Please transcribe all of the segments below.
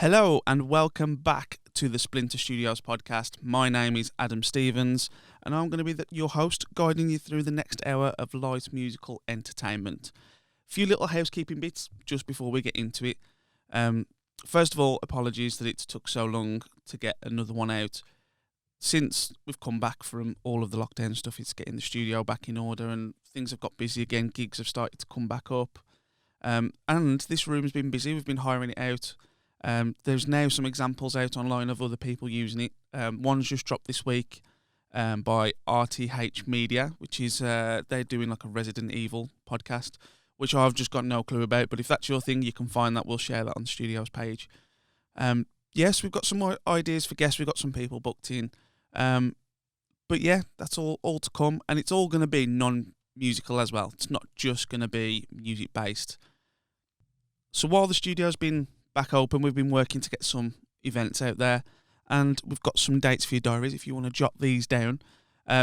Hello and welcome back to the Splinter Studios Podcast. My name is Adam Stevens and I'm going to be your host, guiding you through the next hour of light musical entertainment. A few little housekeeping bits just before we get into it. First of all, apologies that it took so long to get another one out. Since we've come back from all of the lockdown stuff, it's getting the studio back in order and things have got busy again. Gigs have started to come back up. And this room's been busy. We've been hiring it out. There's now some examples out online of other people using it. One's just dropped this week by RTH Media, which is they're doing like a Resident Evil podcast, which I've just got no clue about. But if that's your thing, you can find that. We'll share that on the studio's page. Yes, we've got some more ideas for guests. We've got some people booked in. But yeah, that's all to come. And it's all going to be non-musical as well. It's not just going to be music-based. So while the studio's been back open, we've been working to get some events out there, and we've got some dates for your diaries if you want to jot these down.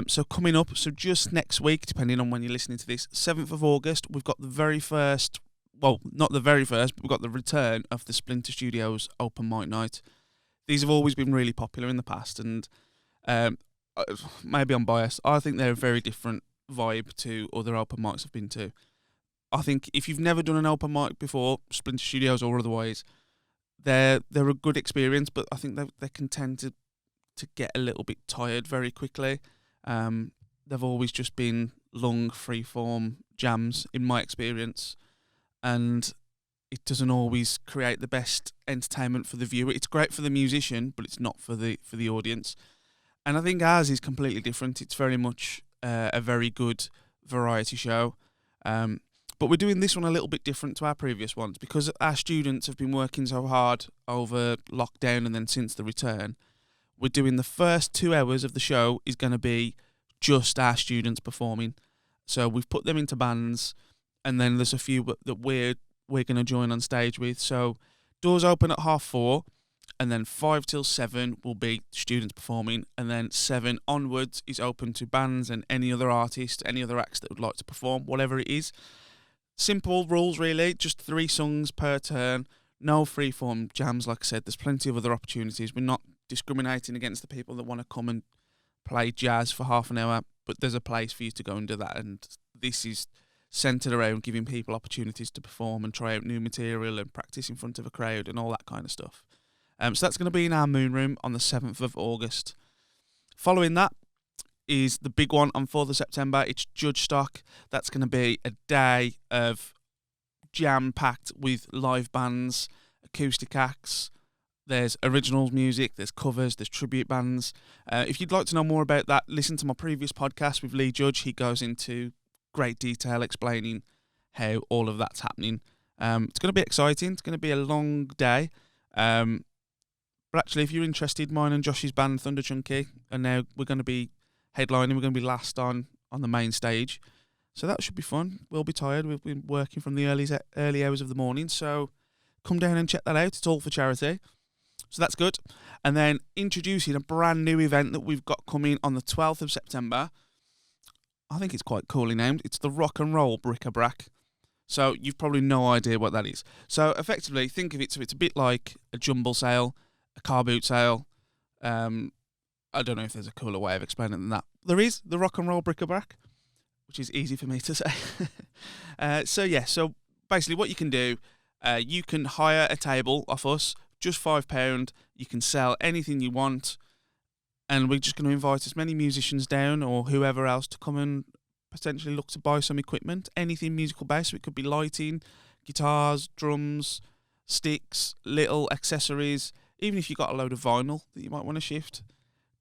So coming up, so just next week, depending on when you're listening to this, 7th of August, we've got the very first, well, not the very first, but we've got the return of the Splinter Studios open mic night. These have always been really popular in the past, and maybe I'm biased. I think they're a very different vibe to other open mics I've been to. I think if you've never done an open mic before, Splinter Studios or otherwise, they're a good experience, but I think they can tend to get a little bit tired very quickly. They've always just been long, free-form jams, in my experience, and it doesn't always create the best entertainment for the viewer. It's great for the musician, but it's not for the audience. And I think ours is completely different. It's very much a very good variety show. But we're doing this one a little bit different to our previous ones because our students have been working so hard over lockdown and then since the return. We're doing the first 2 hours of the show is going to be just our students performing. So we've put them into bands, and then there's a few that we're going to join on stage with. So doors open at 4:30, and then 5 till 7 will be students performing, and then 7 onwards is open to bands and any other artist, any other acts that would like to perform, whatever it is. Simple rules, really. Just 3 songs per turn. No free-form jams, like I said. There's plenty of other opportunities. We're not discriminating against the people that want to come and play jazz for half an hour, but there's a place for you to go and do that. And this is centred around giving people opportunities to perform and try out new material and practice in front of a crowd and all that kind of stuff. So that's going to be in our Moon Room on the 7th of August. Following that is the big one on 4th of September. It's Judge Stock. That's going to be a day of jam-packed with live bands, acoustic acts. There's original music, there's covers, there's tribute bands. If you'd like to know more about that, listen to my previous podcast with Lee Judge. He goes into great detail explaining how all of that's happening. It's going to be exciting. It's going to be a long day. But actually, if you're interested, mine and Josh's band, Thunder Chunky, and now we're going to be headlining. We're going to be last on the main stage. So that should be fun. We'll be tired. We've been working from the early hours of the morning. So come down and check that out. It's all for charity. So that's good. And then introducing a brand new event that we've got coming on the 12th of September. I think it's quite coolly named. It's the Rock and Roll Bric-a-Brac. So you've probably no idea what that is. So effectively, think of it, so it's a bit like a jumble sale, a car boot sale. I don't know if there's a cooler way of explaining it than that. There is the Rock and Roll Bric-a-Brac, which is easy for me to say. So basically what you can do, you can hire a table off us, just £5. You can sell anything you want, and we're just going to invite as many musicians down or whoever else to come and potentially look to buy some equipment, anything musical based. So it could be lighting, guitars, drums, sticks, little accessories. Even if you've got a load of vinyl that you might want to shift,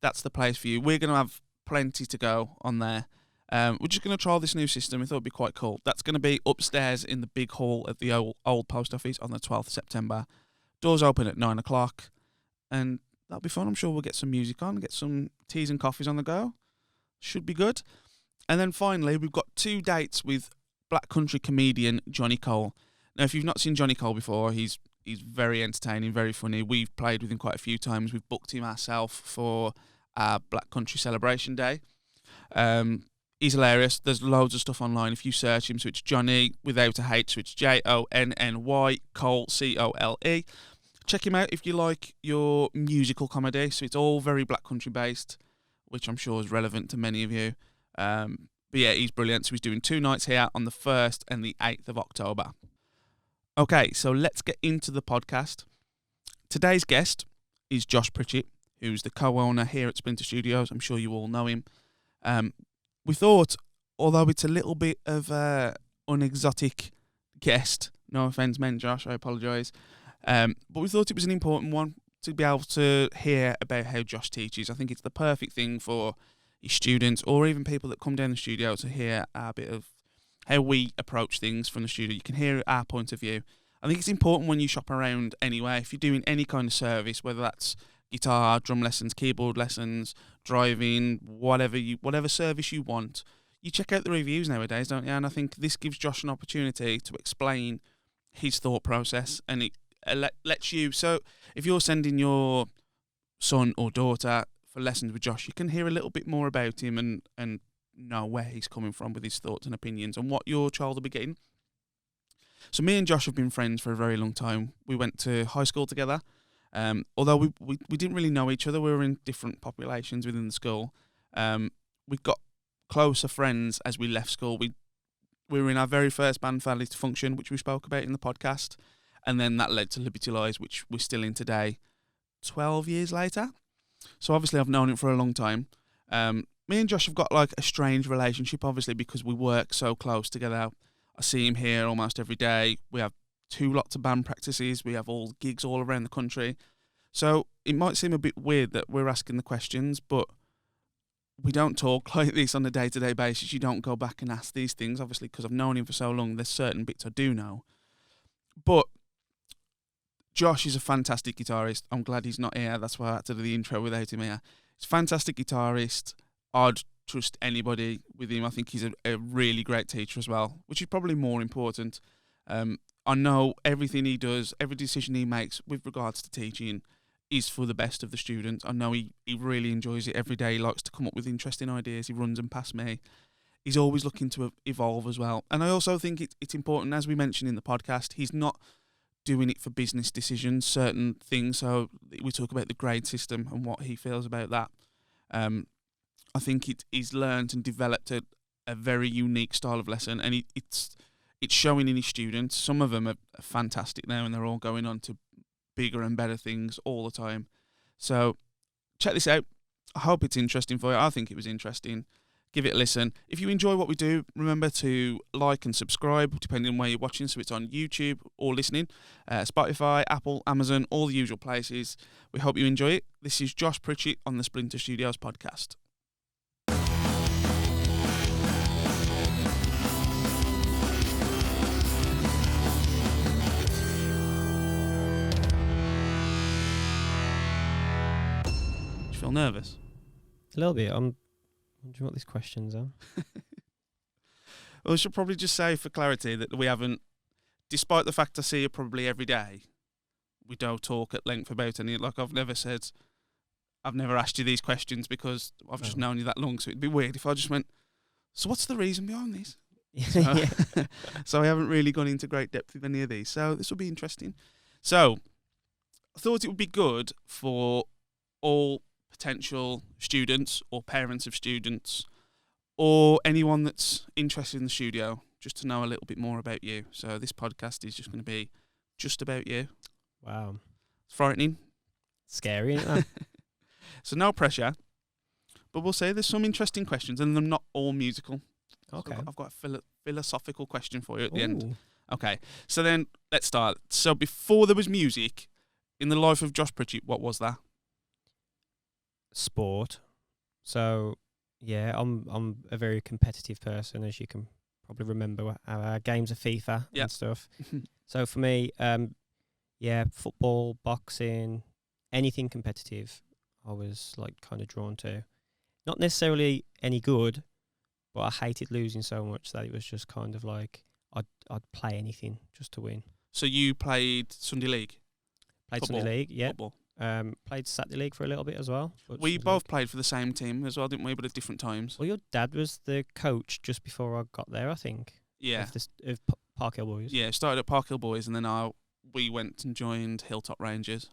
that's the place for you. We're going to have plenty to go on there. We're just going to trial this new system. We thought it'd be quite cool. That's going to be upstairs in the big hall at the old post office on the 12th of September. Doors open at 9 o'clock, and that'll be fun. I'm sure we'll get some music on, get some teas and coffees on the go. Should be good. And then finally, we've got 2 dates with black country comedian Johnny Cole. Now, if you've not seen Johnny Cole before, he's very entertaining, very funny. We've played with him quite a few times. We've booked him ourselves for our Black Country Celebration Day. He's hilarious. There's loads of stuff online if you search him. So it's Johnny without a H, so it's Jonny Cole, Cole. check him out if you like your musical comedy. So it's all very Black Country based, which I'm sure is relevant to many of you. But yeah, he's brilliant. So he's doing 2 nights here on the 1st and the 8th of October. Okay, so let's get into the podcast. Today's guest is Josh Pritchett, who's the co-owner here at Splinter Studios. I'm sure you all know him. We thought, although it's a little bit of an unexotic guest, no offence meant, Josh, I apologise, but we thought it was an important one to be able to hear about how Josh teaches. I think it's the perfect thing for your students or even people that come down the studio to hear a bit of how we approach things from the studio. You can hear our point of view. I think it's important when you shop around anyway, if you're doing any kind of service, whether that's guitar, drum lessons, keyboard lessons, driving, whatever service you want, you check out the reviews nowadays, don't you? And I think this gives Josh an opportunity to explain his thought process, and it lets you. So if you're sending your son or daughter for lessons with Josh, you can hear a little bit more about him and know where he's coming from with his thoughts and opinions and what your child will be getting. So me and Josh have been friends for a very long time. We went to high school together. Although we didn't really know each other, we were in different populations within the school. We got closer friends as we left school. We were in our very first band, Family to Function, which we spoke about in the podcast. And then that led to Liberty Lies, which we're still in today, 12 years later. So obviously I've known him for a long time. Me and Josh have got like a strange relationship, obviously, because we work so close together. I see him here almost every day. We have 2 lots of band practices. We have all gigs all around the country. So it might seem a bit weird that we're asking the questions, but we don't talk like this on a day-to-day basis. You don't go back and ask these things, obviously, because I've known him for so long. There's certain bits I do know. But Josh is a fantastic guitarist. I'm glad he's not here. That's why I had to do the intro without him here. He's a fantastic guitarist. I'd trust anybody with him. I think he's a really great teacher as well, which is probably more important. I know everything he does, every decision he makes with regards to teaching is for the best of the students. I know he really enjoys it every day. He likes to come up with interesting ideas. He runs them past me. He's always looking to evolve as well. And I also think it's important, as we mentioned in the podcast, he's not doing it for business decisions, certain things. So we talk about the grade system and what he feels about that. I think he's learned and developed a very unique style of lesson, and it's showing in his students. Some of them are fantastic now, and they're all going on to bigger and better things all the time. So check this out. I hope it's interesting for you. I think it was interesting. Give it a listen. If you enjoy what we do, remember to like and subscribe, depending on where you're watching. So it's on YouTube or listening, Spotify, Apple, Amazon, all the usual places. We hope you enjoy it. This is Josh Pritchett on the Splinter Studios Podcast. Feel nervous? A little bit. I'm wondering what these questions are. Well, I should probably just say for clarity that we haven't, despite the fact I see you probably every day, we don't talk at length about any. Like I've never asked you these questions because I've just known you that long. So it'd be weird if I just went, so what's the reason behind this? So I haven't really gone into great depth with any of these. So this will be interesting. So I thought it would be good for all potential students or parents of students or anyone that's interested in the studio just to know a little bit more about you. So this podcast is just going to be just about you. Wow. It's frightening. Scary, isn't it? So no pressure. But we'll say there's some interesting questions and they're not all musical. Okay. So I've got a philosophical question for you at the end. Okay. So then let's start. So before there was music, in the life of Josh Pritchett, what was that? Sport. So yeah, I'm a very competitive person, as you can probably remember our games of FIFA and stuff. So for me, football, boxing, anything competitive, I was like kind of drawn to. Not necessarily any good, but I hated losing so much that it was just kind of like I'd play anything just to win. So you played Sunday League? Played Football. Sunday League, yeah. Football. Played Saturday League for a little bit as well. We both played for the same team as well, didn't we? But at different times. Well, your dad was the coach just before I got there, I think. Yeah. Of Park Hill Boys. Yeah, started at Park Hill Boys, and then I we went and joined Hilltop Rangers,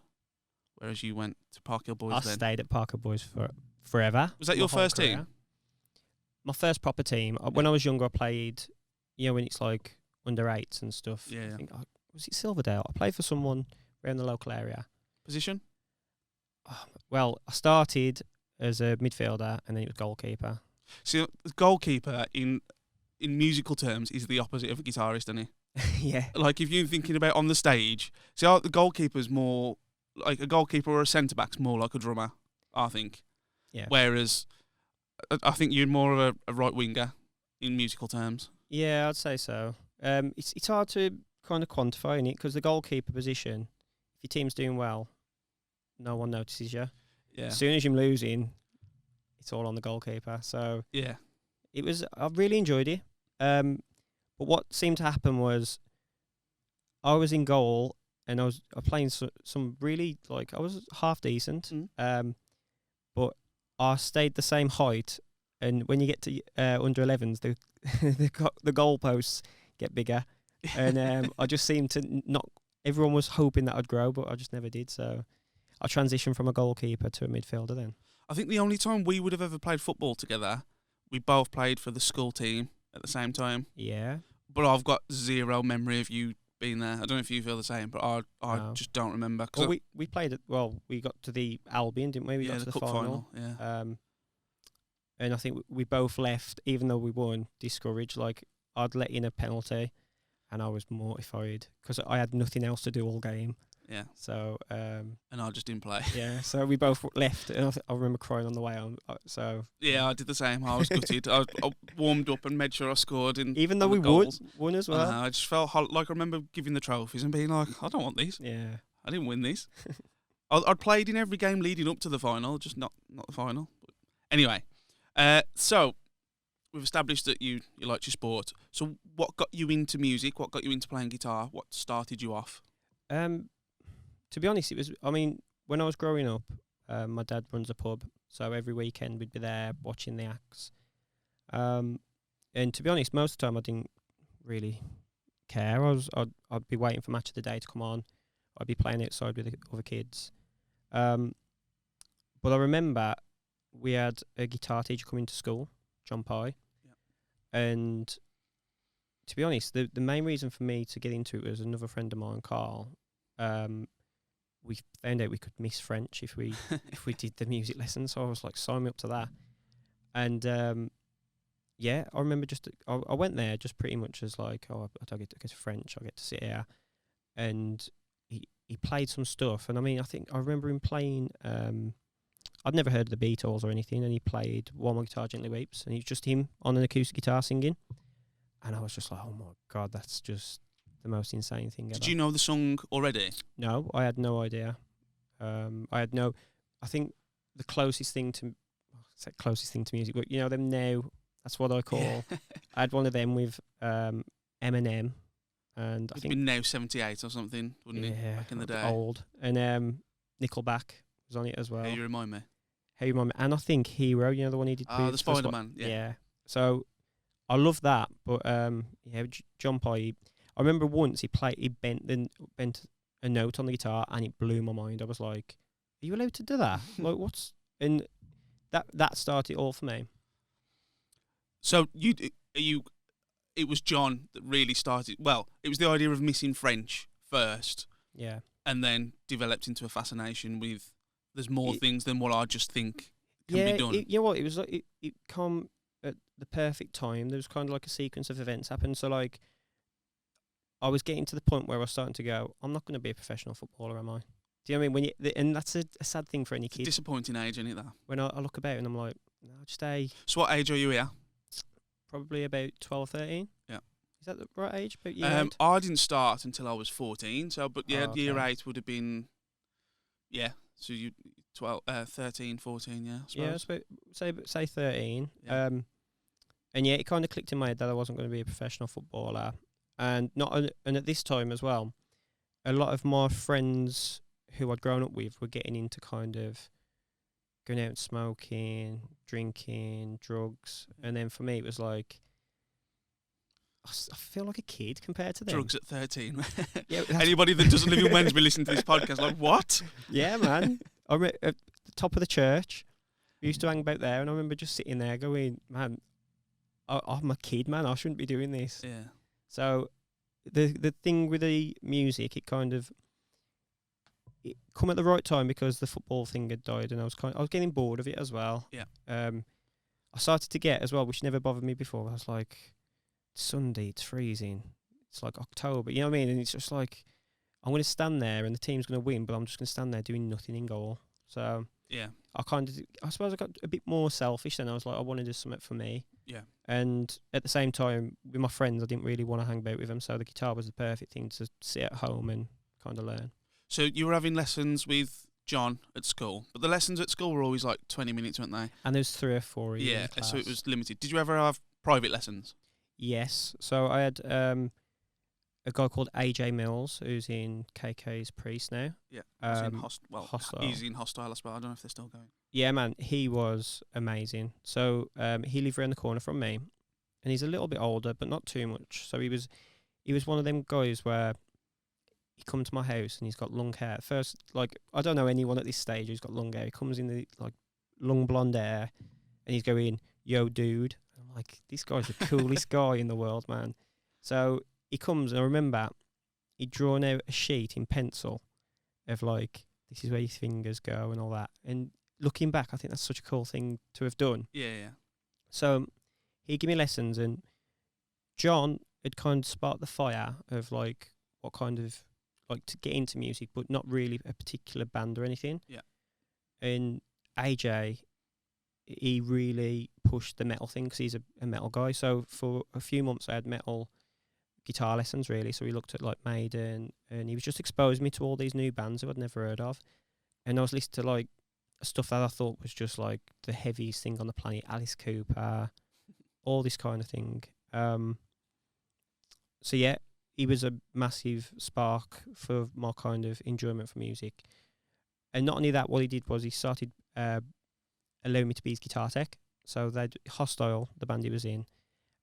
whereas you went to Park Hill Boys I then. stayed at Parker Boys for forever. Was that my your whole first career. team? My first proper team. When I was younger, I played, when it's like under 8s and stuff. Yeah. I think, was it Silverdale? I played for someone around the local area. Position? Well, I started as a midfielder and then it was goalkeeper. See, the goalkeeper in musical terms is the opposite of a guitarist, isn't he? Yeah. Like, if you're thinking about on the stage, see, the goalkeeper's more like a goalkeeper, or a centre back's more like a drummer, I think. Yeah. Whereas I think you're more of a right winger in musical terms. Yeah, I'd say so. It's hard to kind of quantify in it because the goalkeeper position, if your team's doing well, no one notices you. Yeah. As soon as you're losing, it's all on the goalkeeper. So Yeah. I really enjoyed it. But what seemed to happen was I was in goal and I was playing some really, like, I was half decent. But I stayed the same height. And when you get to under 11s, the goalposts get bigger. And I just seemed to not. Everyone was hoping that I'd grow, but I just never did. So I transitioned from a goalkeeper to a midfielder then. I think the only time we would have ever played football together, we both played for the school team at the same time. Yeah. But I've got zero memory of you being there. I don't know if you feel the same, but I No. just don't remember. Well, we played it. Well, we got to the Albion, didn't we? We got to the cup final. Yeah. And I think we both left, even though we won, discouraged. Like, I'd let in a penalty, and I was mortified because I had nothing else to do all game. Yeah. So. And I just didn't play. Yeah. So we both left, and I remember crying on the way on. So. Yeah, I did the same. I was gutted. I warmed up and made sure I scored. Even though we won as well. I just felt like I remember giving the trophies and being like, I don't want these. Yeah. I didn't win these. I'd played in every game leading up to the final, just not the final. But anyway, so we've established that you liked your sport. So what got you into music? What got you into playing guitar? What started you off? To be honest, it was. I mean, when I was growing up, my dad runs a pub, so every weekend we'd be there watching the acts. And to be honest, most of the time I didn't really care. I'd be waiting for Match of the Day to come on. I'd be playing outside with the other kids. But I remember we had a guitar teacher come into school, John Pye. Yep. And to be honest, the main reason for me to get into it was another friend of mine, Carl. We found out we could miss French if we did the music lesson, so I was like, sign me up to that. And I remember I went there just pretty much as like, I don't get to go to French, I get to sit here. And he played some stuff, and I mean, I remember him playing. I'd never heard of the Beatles or anything, and he played "While My Guitar Gently Weeps," and it was just him on an acoustic guitar singing. And I was just like, oh my God, that's just the most insane thing ever. Did you know the song already? No, I had no idea. I think the closest thing to music, but them now, that's what I call. I had one of them with Eminem, and I think been now 78 or something, wouldn't it? Back in the day. Old. And Nickelback was on it as well. Hey, you remind me. And I think Hero, the one he did. The Spider-Man. Yeah. So I love that, but John Pye. I remember once he bent a note on the guitar and it blew my mind. I was like, "Are you allowed to do that? Like, what's?" And that started all for me. So it was John that really started. Well, it was the idea of missing French first. Yeah. And then developed into a fascination with there's more things than what I just think can be done. You know what? It was like it come at the perfect time. There was kind of like a sequence of events happened. So like, I was getting to the point where I was starting to go, I'm not going to be a professional footballer, am I? Do you know what I mean? And that's a sad thing for any kid. Disappointing age, isn't it, that? When I look about and I'm like, no, I'll stay. So what age are you here? Probably about 12, 13. Yeah. Is that the right age? But yeah. I didn't start until I was 14. So, but yeah, okay. Year 8 would have been, so you 13, 14, yeah, I suppose. Yeah, say 13. Yeah. And yeah, it kind of clicked in my head that I wasn't going to be a professional footballer. And at this time as well, a lot of my friends who I'd grown up with were getting into kind of going out and smoking, drinking, drugs. And then for me, it was like, I feel like a kid compared to them. Drugs at 13. Yeah, Anybody that doesn't live in Wednesbury listening to this podcast, like, what? Yeah, man. I'm at the top of the church. We used to hang about there, and I remember just sitting there going, man, I'm a kid, man. I shouldn't be doing this. Yeah. So the thing with the music, it come at the right time because the football thing had died, and I was getting bored of it as well. Yeah. I started to get as well, which never bothered me before. I was like, Sunday, it's freezing. It's like October, you know what I mean? And it's just like, I'm going to stand there, and the team's going to win, but I'm just going to stand there doing nothing in goal. So yeah, I suppose I got a bit more selfish then. I was like, I wanted to do something for me. Yeah. And at the same time, with my friends, I didn't really want to hang about with them, so the guitar was the perfect thing to sit at home and kind of learn. So you were having lessons with John at school, but the lessons at school were always like 20 minutes, weren't they? And there's 3 or 4 in Yeah, class. so it was limited. Did you ever have private lessons? Yes. So I had a guy called AJ Mills, who's in KK's Priest now. Yeah. Hostile. He's in Hostile as well. I don't know if they're still going. Yeah, man, he was amazing. So he lived around the corner from me, and he's a little bit older, but not too much. So he was one of them guys where he come to my house and he's got long hair. First, like, I don't know anyone at this stage who's got long hair. He comes in the like long blonde hair, and he's going, "Yo, dude." I'm like, this guy's the coolest guy in the world, man. So he comes, and I remember he'd drawn out a sheet in pencil of like, this is where your fingers go and all that. And looking back, I think that's such a cool thing to have done. Yeah. So he'd give me lessons, and John had kind of sparked the fire of like what kind of like to get into music, but not really a particular band or anything. Yeah. And AJ, he really pushed the metal thing because he's a metal guy. So for a few months, I had metal guitar lessons really. So we looked at like Maiden, and he was just exposing me to all these new bands that I'd never heard of. And I was listening to like stuff that I thought was just like the heaviest thing on the planet, Alice Cooper, all this kind of thing. So yeah, he was a massive spark for my kind of enjoyment for music. And not only that, what he did was he started allowing me to be his guitar tech. So they'd Hostile, the band he was in.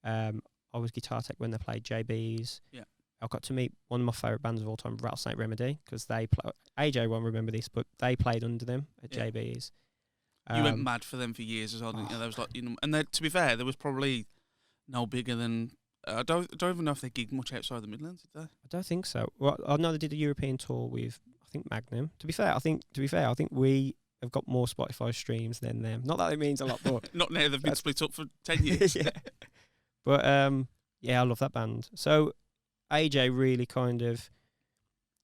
I was guitar tech when they played JB's. Yeah. I got to meet one of my favourite bands of all time, Rattlesnake Remedy, because they play. AJ won't remember this, but they played under them at JB's. You went mad for them for years as well, didn't you? There was like, you know, and to be fair, there was probably no bigger than. I don't even know if they gigged much outside the Midlands, did they? I don't think so. Well, I know they did a European tour with, I think, Magnum. To be fair, I think we have got more Spotify streams than them. Not that it means a lot, but not now. They've been split up for 10 years. Yeah. But yeah, I love that band. So AJ really kind of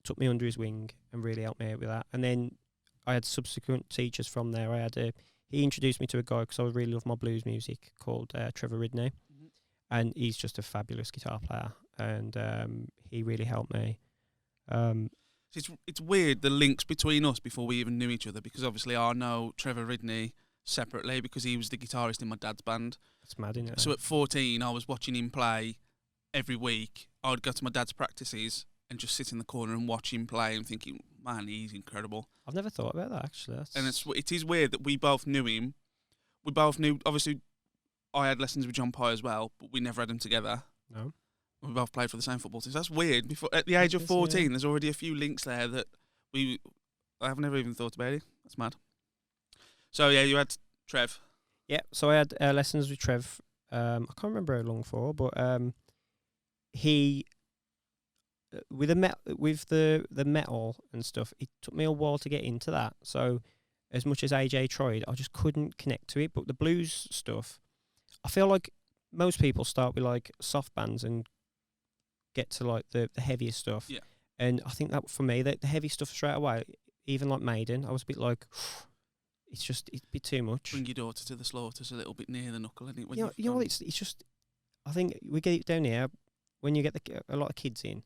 took me under his wing and really helped me out with that. And then I had subsequent teachers from there. He introduced me to a guy because I really love my blues music called Trevor Ridney. Mm-hmm. And he's just a fabulous guitar player. And he really helped me. It's weird, the links between us before we even knew each other, because obviously I know Trevor Ridney separately because he was the guitarist in my dad's band. That's mad, isn't it? So at 14, I was watching him play every week. I would go to my dad's practices and just sit in the corner and watch him play and thinking, man, he's incredible. I've never thought about that, actually. And it is weird that we both knew him. We both knew, obviously, I had lessons with John Pye as well, but we never had them together. No. We both played for the same football team. So that's weird. At the age of 14, there's already a few links there that I've never even thought about it. That's mad. So yeah, you had Trev. Yeah, so I had lessons with Trev. I can't remember how long for, but he with the metal and stuff. It took me a while to get into that. So as much as AJ tried, I just couldn't connect to it. But the blues stuff, I feel like most people start with like soft bands and get to like the heaviest stuff. Yeah. And I think that for me, the heavy stuff straight away, even like Maiden, I was a bit like, it's a bit too much. Bring your daughter to the slaughters a little bit near the knuckle, isn't it? You know, it's just, I think we get it down here when you get a lot of kids in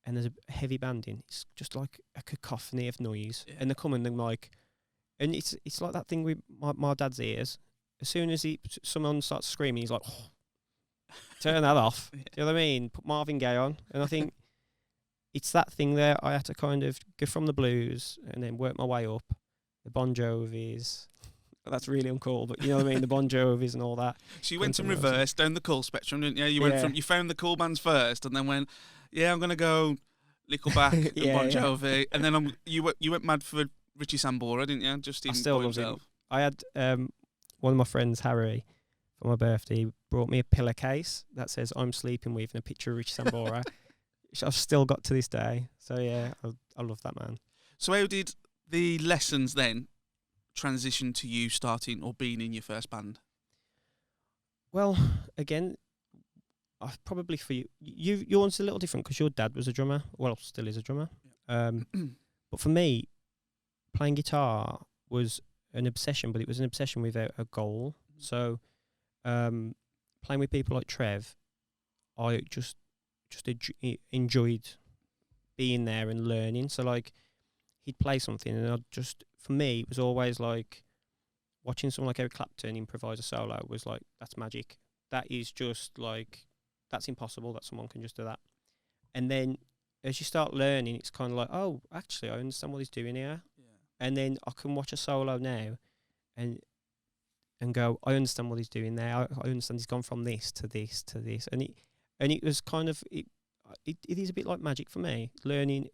and there's a heavy band in, it's just like a cacophony of noise. Yeah. And they come and they're like, and it's like that thing with my dad's ears. As soon as someone starts screaming, he's like, oh, turn that off. Yeah. Do you know what I mean? Put Marvin Gaye on. And I think it's that thing there. I had to kind of go from the blues and then work my way up. The Bon Jovis, That's really uncool, but you know what I mean? The Bon Jovis and all that. So you went in reverse down the cool spectrum, didn't you? You found the cool bands first, and then went, I'm gonna go Nickelback and Bon Jovi, and then you went mad for Richie Sambora, didn't you? Just I still love him. I had one of my friends, Harry, for my birthday, brought me a pillowcase that says "I'm sleeping with" and a picture of Richie Sambora, which I've still got to this day. So yeah, I love that man. So how did the lessons then transition to you starting or being in your first band? Well, again, probably for yours a little different because your dad was a drummer. Well, still is a drummer. Yeah. But for me, playing guitar was an obsession, but it was an obsession without a goal. So, playing with people like Trev, I just enjoyed being there and learning. So, like, he'd play something, and for me, it was always like watching someone like Eric Clapton improvise a solo was like, that's magic. That is just like, that's impossible that someone can just do that. And then as you start learning, it's kind of like, oh, actually, I understand what he's doing here. Yeah. And then I can watch a solo now and go, I understand what he's doing there. I understand he's gone from this to this to this. And it was kind of, it is a bit like magic for me, learning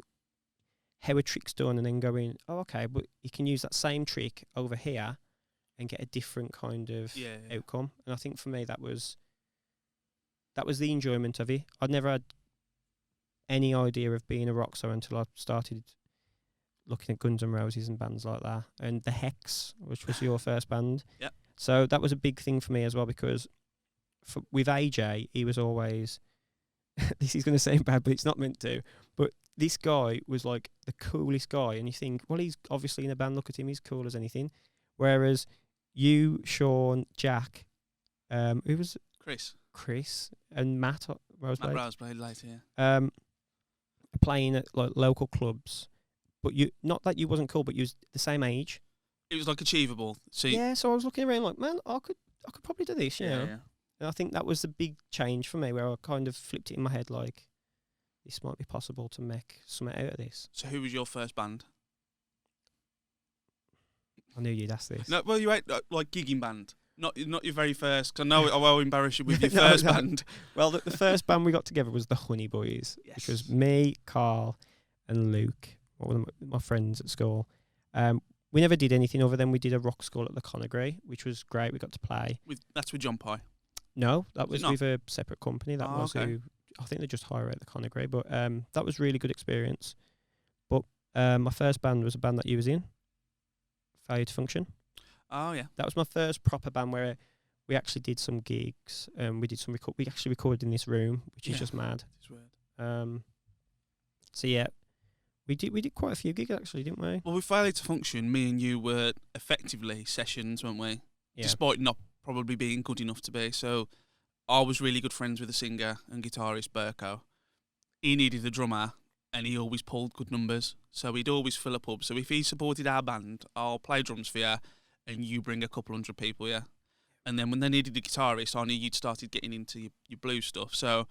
how a trick's done and then going, oh, okay, but you can use that same trick over here and get a different kind of outcome. And I think for me that was the enjoyment of it. I'd never had any idea of being a rock star until I started looking at Guns N' Roses and bands like that. And The Hex, which was your first band. Yep. So that was a big thing for me as well because with AJ, he was always, this is going to sound bad, but it's not meant to, but this guy was like the coolest guy, and you think, well, he's obviously in a band, look at him, he's cool as anything. Whereas you, Sean, Jack, who was Chris and Matt Roseblade. Matt Roseblade later, yeah. Playing at like local clubs, but you, not that you wasn't cool, but you was the same age. It was like achievable. So so I was looking around like, man, I could probably do this, you know. Yeah. And I think that was the big change for me, where I kind of flipped it in my head like, this might be possible to make something out of this. So who was your first band? I knew you'd ask this. No, well, you had like gigging band, not your very first. Cause I know I will embarrass you with your first band. Well, the first band we got together was the Honey Boys, which was me, Carl, and Luke, one of my friends at school. We never did anything other than we did a rock school at the Conagry, which was great. We got to play. That's with John Pye. No, that was with a separate company. That was who I think they just hire at the Conagry, but that was really good experience. But my first band was a band that you was in, Failure to Function. Oh yeah, that was my first proper band where we actually did some gigs. We did some we actually recorded in this room, which is just mad. It's weird. So yeah, we did quite a few gigs actually, didn't we? Well, with Failure to Function, me and you were effectively sessions, weren't we? Yeah. Despite not probably being good enough to be. So I was really good friends with the singer and guitarist Burko. He needed a drummer, and he always pulled good numbers. So he'd always fill a pub. So if he supported our band, I'll play drums for you, and you bring a couple hundred people, yeah. And then when they needed a guitarist, I knew you'd started getting into your blues stuff. So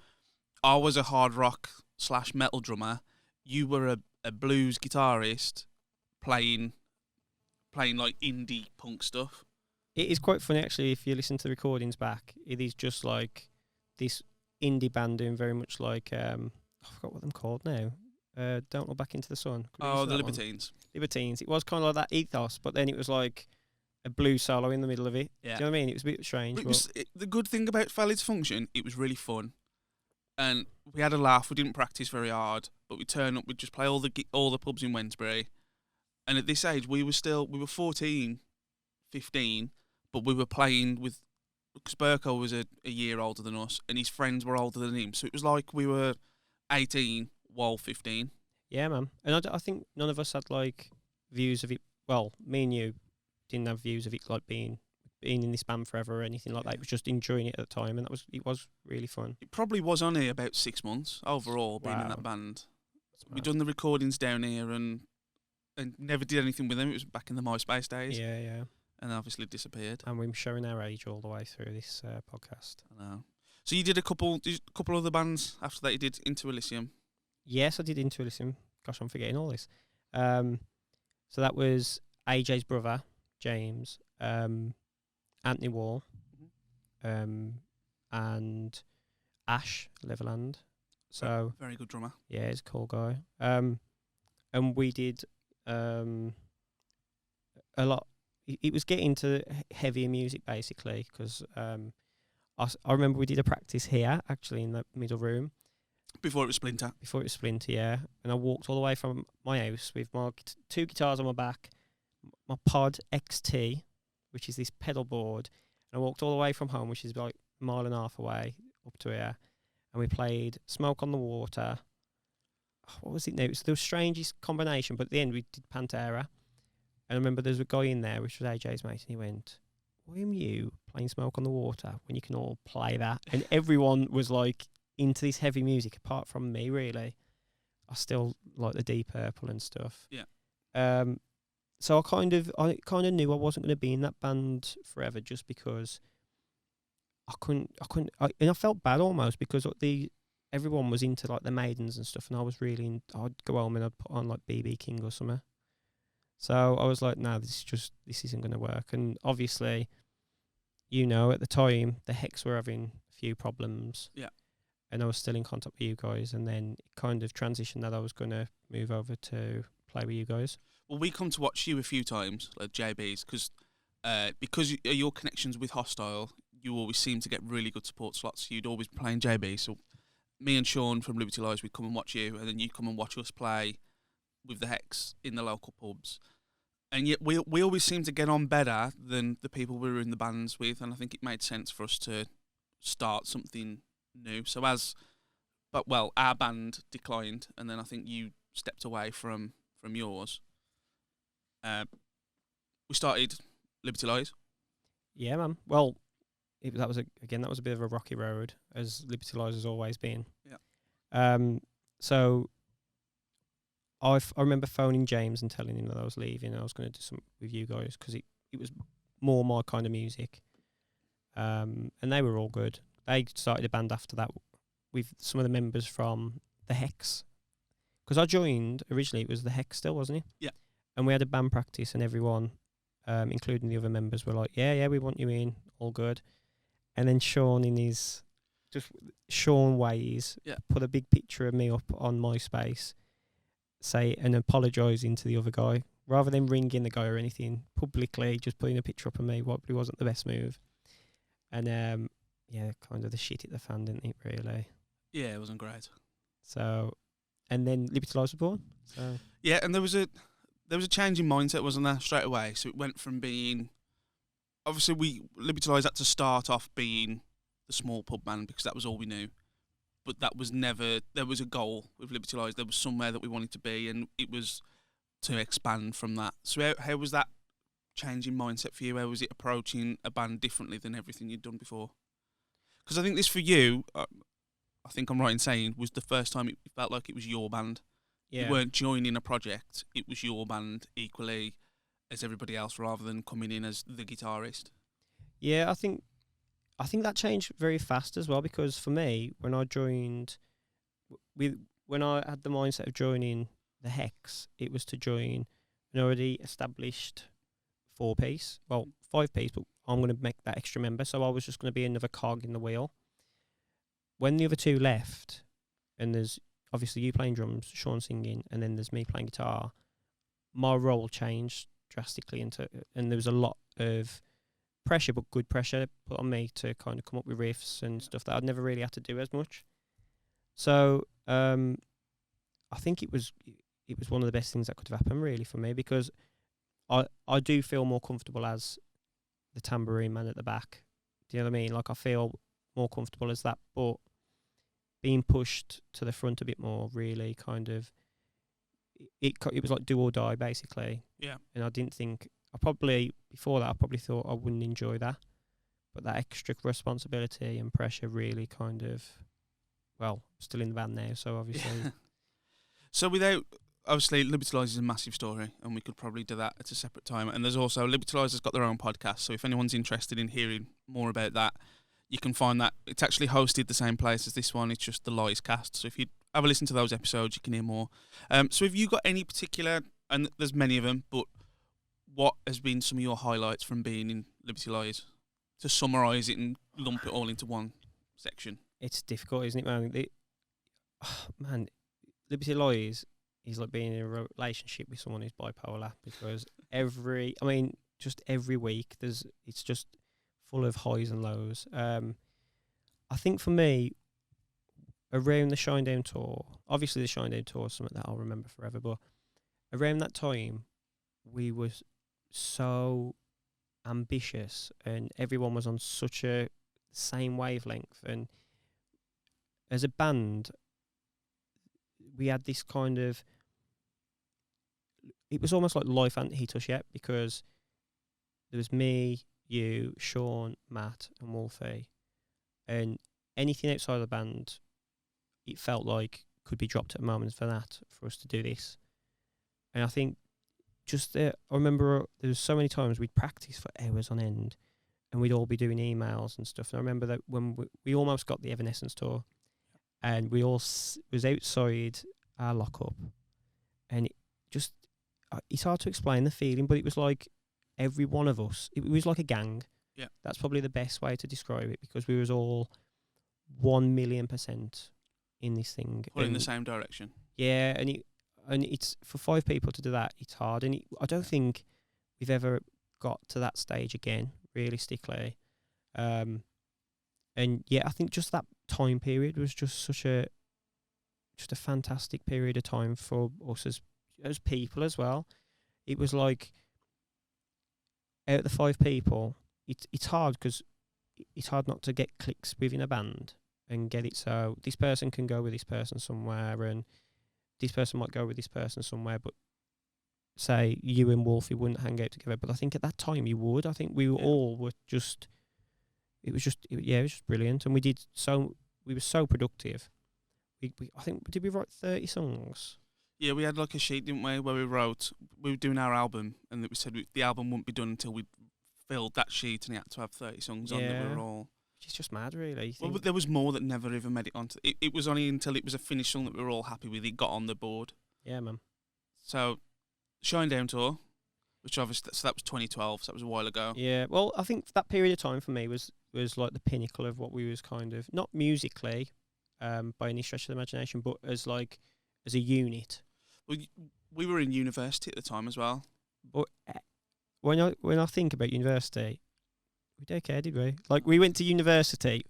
I was a hard rock / metal drummer. You were a blues guitarist playing like indie punk stuff. It is quite funny actually if you listen to the recordings back. It is just like this indie band doing very much like I forgot what they're called now. Don't Look Back into the Sun. Oh, the Libertines. Libertines. It was kind of like that ethos, but then it was like a blues solo in the middle of it. Yeah. Do you know what I mean? It was a bit strange. The good thing about Failure to Function, it was really fun. And we had a laugh. We didn't practice very hard, but we turn up. We'd just play all the pubs in Wednesbury. And at this age, we were 14, 15, but we were playing with, because Burko was a year older than us, and his friends were older than him. So it was like we were 18 while 15. Yeah, man. And I think none of us had like views of it. Well, me and you didn't have views of it like being in this band forever or anything like that. It was just enjoying it at the time, and it was really fun. It probably was only about 6 months overall being in that band. We'd done the recordings down here and never did anything with them. It was back in the MySpace days. Yeah. And obviously disappeared. And we're showing our age all the way through this podcast. I know. So you did a couple other bands after that. You did Into Elysium. Yes, I did Into Elysium. Gosh, I'm forgetting all this. So that was AJ's brother, James, Anthony Wall, and Ash Leverland. So very good drummer. yeah, he's a cool guy. And we did a lot. It was getting to heavier music basically because I remember we did a practice here actually in the middle room Before it was Splinter. Before it was Splinter, yeah. And I walked all the way from my house with my two guitars on my back, my Pod XT, which is this pedal board, and I walked all the way from home, which is like a mile and a half away, up to here, and we played Smoke on the Water. What was it now? It was the strangest combination, but at the end we did Pantera. And I remember there was a guy in there, which was AJ's mate, and he went, "Why am you playing Smoke on the Water when you can all play that?" And everyone was like into this heavy music, apart from me, really. I still like the Deep Purple and stuff. Yeah. So I kind of knew I wasn't going to be in that band forever, just because I couldn't. And I felt bad almost because everyone was into like the Maidens and stuff, and I was really. I'd go home and I'd put on like BB King or something. So I was like, no, this isn't going to work. And obviously, at the time the Hex were having a few problems. Yeah. And I was still in contact with you guys, and then it kind of transitioned that I was going to move over to play with you guys. Well, we come to watch you a few times, like JB's, because your connections with Hostile, you always seem to get really good support slots. You'd always be playing JB, so me and Sean from Liberty Lies, we'd come and watch you, and then you'd come and watch us play with the Hex in the local pubs. And yet we always seem to get on better than the people we were in the bands with, and I think it made sense for us to start something new. So our band declined, and then I think you stepped away from yours. We started Liberty Lies. Yeah, man. Well, that was a bit of a rocky road, as Liberty Lies has always been. Yeah. So I remember phoning James and telling him that I was leaving and I was going to do something with you guys because it was more my kind of music. And they were all good. They started a band after that with some of the members from the Hex. Because I joined, originally it was the Hex still, wasn't it? Yeah. And we had a band practice and everyone, including the other members, were like, yeah, we want you in, all good. And then Sean, in his Sean ways, put a big picture of me up on MySpace, and apologising to the other guy. Rather than ringing the guy or anything, publicly just putting a picture up of me, what probably wasn't the best move. And kind of the shit hit the fan, didn't it, really? Yeah, it wasn't great. So, and then Liberty Lies was born. So yeah, and there was a change in mindset, wasn't there, straight away? So it went from being, obviously Liberty Lies had to start off being the small pub band because that was all we knew. But that was never, there was a goal with Liberty Lies. There was somewhere that we wanted to be, and it was to expand from that. So how was that change in mindset for you? How was it approaching a band differently than everything you'd done before? Because I think this for you, I think I'm right in saying, was the first time it felt like it was your band. Yeah. You weren't joining a project. It was your band equally as everybody else rather than coming in as the guitarist. Yeah, I think that changed very fast as well because for me, when I joined, when I had the mindset of joining the Hex, it was to join an already established 4-piece, well, 5-piece, but I'm going to make that extra member, so I was just going to be another cog in the wheel. When the other two left, and there's obviously you playing drums, Sean singing, and then there's me playing guitar, my role changed drastically and there was a lot of pressure, but good pressure put on me to kind of come up with riffs and stuff that I'd never really had to do as much. So I think it was one of the best things that could have happened really for me because I do feel more comfortable as the tambourine man at the back. Do you know what I mean? Like I feel more comfortable as that, but being pushed to the front a bit more really kind of it was like do or die basically. Yeah. And I didn't think before that I probably thought I wouldn't enjoy that, but that extra responsibility and pressure really kind of, well, still in the band now, so obviously. So obviously Liberty Lies is a massive story, and we could probably do that at a separate time. And there's also Liberty Lies has got their own podcast, so if anyone's interested in hearing more about that, you can find that. It's actually hosted the same place as this one. It's just the Lies cast. So if you have a listen to those episodes, you can hear more. So have you got any particular, and there's many of them, but what has been some of your highlights from being in Liberty Lies? To summarise it and lump it all into one section. It's difficult, isn't it, man? Man, Liberty Lies is like being in a relationship with someone who's bipolar, because just every week it's just full of highs and lows. I think for me, around the Shinedown tour, obviously the Shinedown tour is something that I'll remember forever, but around that time, we were so ambitious and everyone was on such a same wavelength. And as a band, we had this kind of, it was almost like life hadn't hit us yet, because there was me, you, Sean, Matt and Wolfie, and anything outside of the band, it felt like could be dropped at a moment for us to do this. And I think I remember there was so many times we'd practice for hours on end and we'd all be doing emails and stuff. And I remember that when we almost got the Evanescence tour, and we all was outside our lockup, and it's hard to explain the feeling, but it was like every one of us, it was like a gang. Yeah. That's probably the best way to describe it, because we was all 1,000,000% in this thing. Pulling in the same direction. Yeah, and it's for 5 people to do that, it's hard. And I don't think we've ever got to that stage again, realistically. And yeah, I think just that time period was just a fantastic period of time for us as people as well. It was like, out of the 5 people, it's hard, because it's hard not to get clicks within a band and get it so this person can go with this person somewhere, and this person might go with this person somewhere, but say you and Wolfie wouldn't hang out together. But I think at that time you would. I think we all were just, it was just brilliant. And we were so productive. I think, did we write 30 songs? Yeah, we had like a sheet, didn't we, where we were doing our album, and we said the album wouldn't be done until we filled that sheet, and it had to have 30 songs on that we were all... Which is just mad, really. Well, but there was more that never even made it onto... It was only until it was a finished song that we were all happy with, it got on the board. Yeah, man. So, Shinedown tour, which obviously, so that was 2012, so that was a while ago. Yeah, well, I think that period of time for me was like the pinnacle of what we was kind of, not musically, by any stretch of the imagination, but as a unit. Well, we were in university at the time as well. But when I think about university, we don't care, did we? Like, we went to university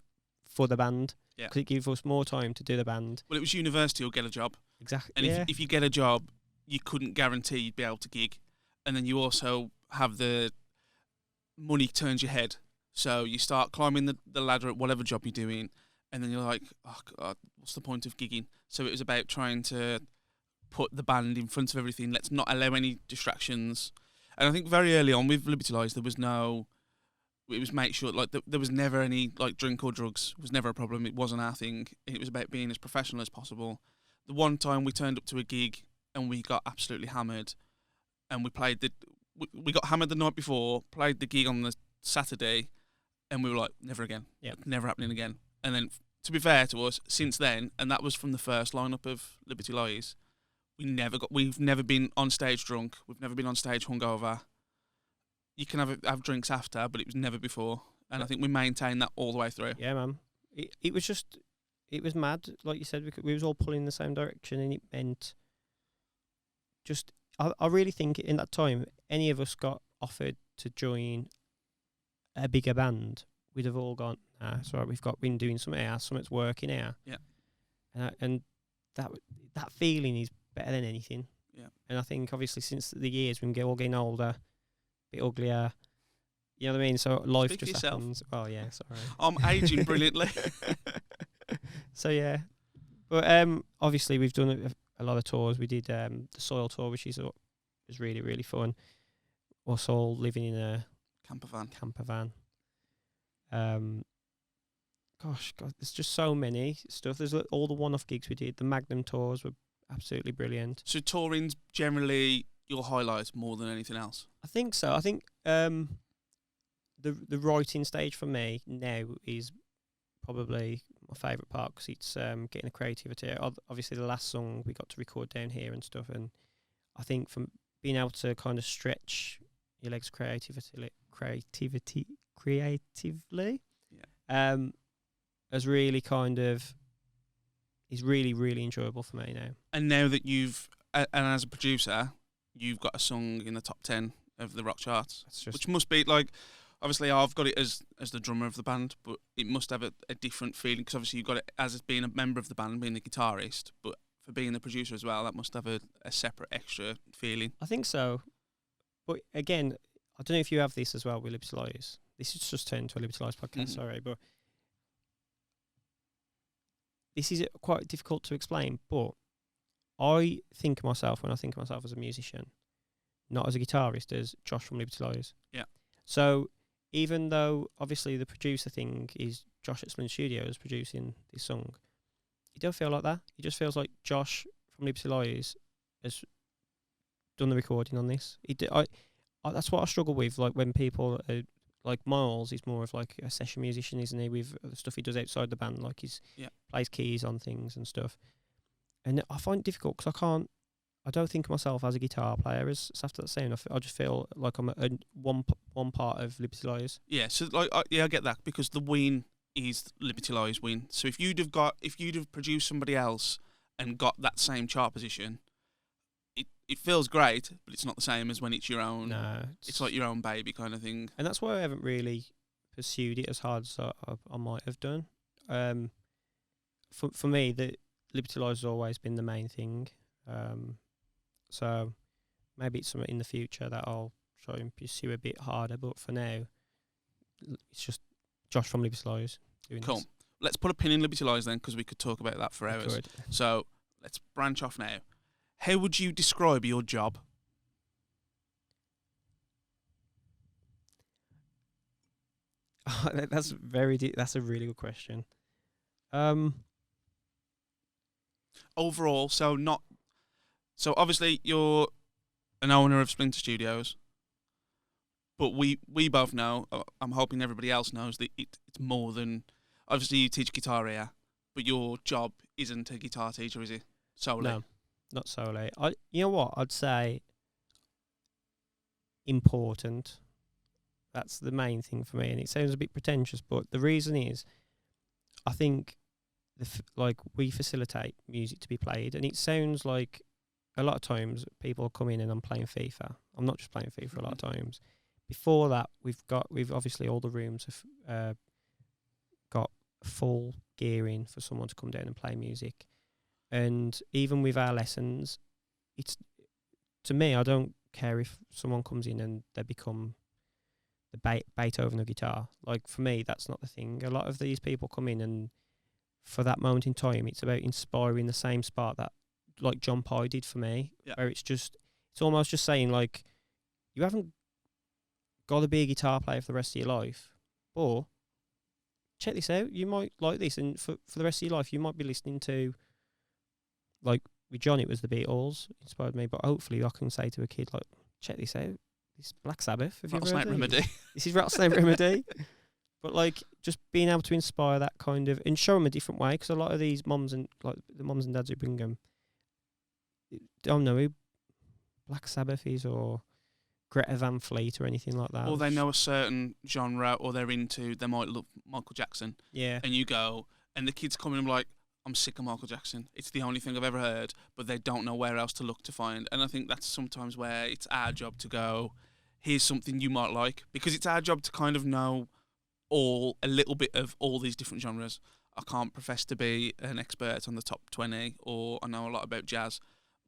for the band, because it gave us more time to do the band. Well, it was university or get a job. Exactly. And if you get a job, you couldn't guarantee you'd be able to gig. And then you also have the money turns your head. So you start climbing the ladder at whatever job you're doing, and then you're like, oh God, what's the point of gigging? So it was about trying to put the band in front of everything. Let's not allow any distractions. And I think very early on with Liberty Lies, it was make sure there was never any drink or drugs. It was never a problem. It wasn't our thing. It was about being as professional as possible. The one time we turned up to a gig and we got absolutely hammered, and we got hammered the night before, played the gig on the Saturday, and we were like, never again. Yeah. Never happening again. And then, to be fair to us, since then, and that was from the first lineup of Liberty Lies, we've never been on stage drunk. We've never been on stage hungover. You can have drinks after, but it was never before. And I think we maintained that all the way through. Yeah, man. It was mad, like you said, because we was all pulling in the same direction, and it meant just, I really think in that time, any of us got offered to join a bigger band, we'd have all gone, nah, it's all right, we've been doing something else, something's working here. Yeah. And that feeling is better than anything. Yeah. And I think obviously since the years, when we're all getting older, a bit uglier, you know what I mean? So life Speak just for yourself. happens. Well, yeah, sorry. I'm aging brilliantly. So yeah, but obviously we've done a lot of tours. We did the Soil tour, which was really, really fun. Us all living in a camper van. Gosh, God, there's just so many stuff. There's all the one-off gigs we did. The Magnum tours were absolutely brilliant. So touring's generally your highlight more than anything else? I think so. I think the writing stage for me now is probably my favourite part, because it's getting the creativity. Obviously, the last song we got to record down here and stuff, and I think from being able to kind of stretch your legs creatively. Yeah. Has really kind of is really, really enjoyable for me now. And now that you've, and as a producer, you've got a song in the top 10 of the rock charts, which must be like, obviously I've got it as the drummer of the band, but it must have a different feeling, because obviously you've got it as being a member of the band, being the guitarist, but for being the producer as well, that must have a separate extra feeling. I think so. But again, I don't know if you have this as well with Liberty Lies. This is just turned into a Liberty Lies podcast, sorry, but this is quite difficult to explain, but I think of myself, when I think of myself as a musician, not as a guitarist, as Josh from Liberty Lies. Yeah. So even though obviously the producer thing is Josh at Splinter Studios producing this song, it don't feel like that. It just feels like Josh from Liberty Lies has done the recording on this. That's what I struggle with. Like when people are, like Miles is more of like a session musician, isn't he? With the stuff he does outside the band, like plays keys on things and stuff. And I find it difficult because I don't think of myself as a guitar player. As after that saying, I just feel like I'm one part of Liberty Lies. Yeah, so like I get that, because the win is Liberty Lies win. So if you'd have produced somebody else and got that same chart position, it feels great, but it's not the same as when it's your own. No, it's like your own baby kind of thing. And that's why I haven't really pursued it as hard as I might have done. For me, the Liberty Lies has always been the main thing. So maybe it's something in the future that I'll try and pursue a bit harder. But for now, it's just Josh from Liberty Lies doing Cool. this. Let's put a pin in Liberty Lies then, because we could talk about that for hours. Good. So let's branch off now. How would you describe your job? That's that's a really good question. Overall, so obviously you're an owner of Splinter Studios, but we both know, I'm hoping everybody else knows, that it's more than, obviously you teach guitar here, but your job isn't a guitar teacher, is it? Solely? No, not solely. You know what? I'd say important. That's the main thing for me, and it sounds a bit pretentious, but the reason is, I think, we facilitate music to be played, and it sounds like a lot of times people come in and I'm playing FIFA. I'm not just playing FIFA a lot of times. Before that, we've obviously all the rooms have got full gearing for someone to come down and play music. And even with our lessons, to me, I don't care if someone comes in and they become the Beethoven of guitar. Like, for me, that's not the thing. A lot of these people come in, and for that moment in time, it's about inspiring the same spark that, like, John Pye did for me, where it's almost just saying, like, you haven't got to be a guitar player for the rest of your life, but check this out, you might like this, and for the rest of your life, you might be listening to, like, with John, it was the Beatles, inspired me, but hopefully I can say to a kid, like, check this out, this Black Sabbath, have you ever heard of Remedy. This is Rattlesnake Remedy. But, like, just being able to inspire that kind of, and show them a different way, because a lot of these moms and, like, the moms and dads who bring them don't know who Black Sabbath is, or Greta Van Fleet, or anything like that. Or they know a certain genre, or they might love Michael Jackson. Yeah. And you go, and the kids come in and be like, I'm sick of Michael Jackson. It's the only thing I've ever heard, but they don't know where else to look to find. And I think that's sometimes where it's our job to go, here's something you might like, because it's our job to kind of know a little bit of all these different genres. I can't profess to be an expert on the top 20, or I know a lot about jazz,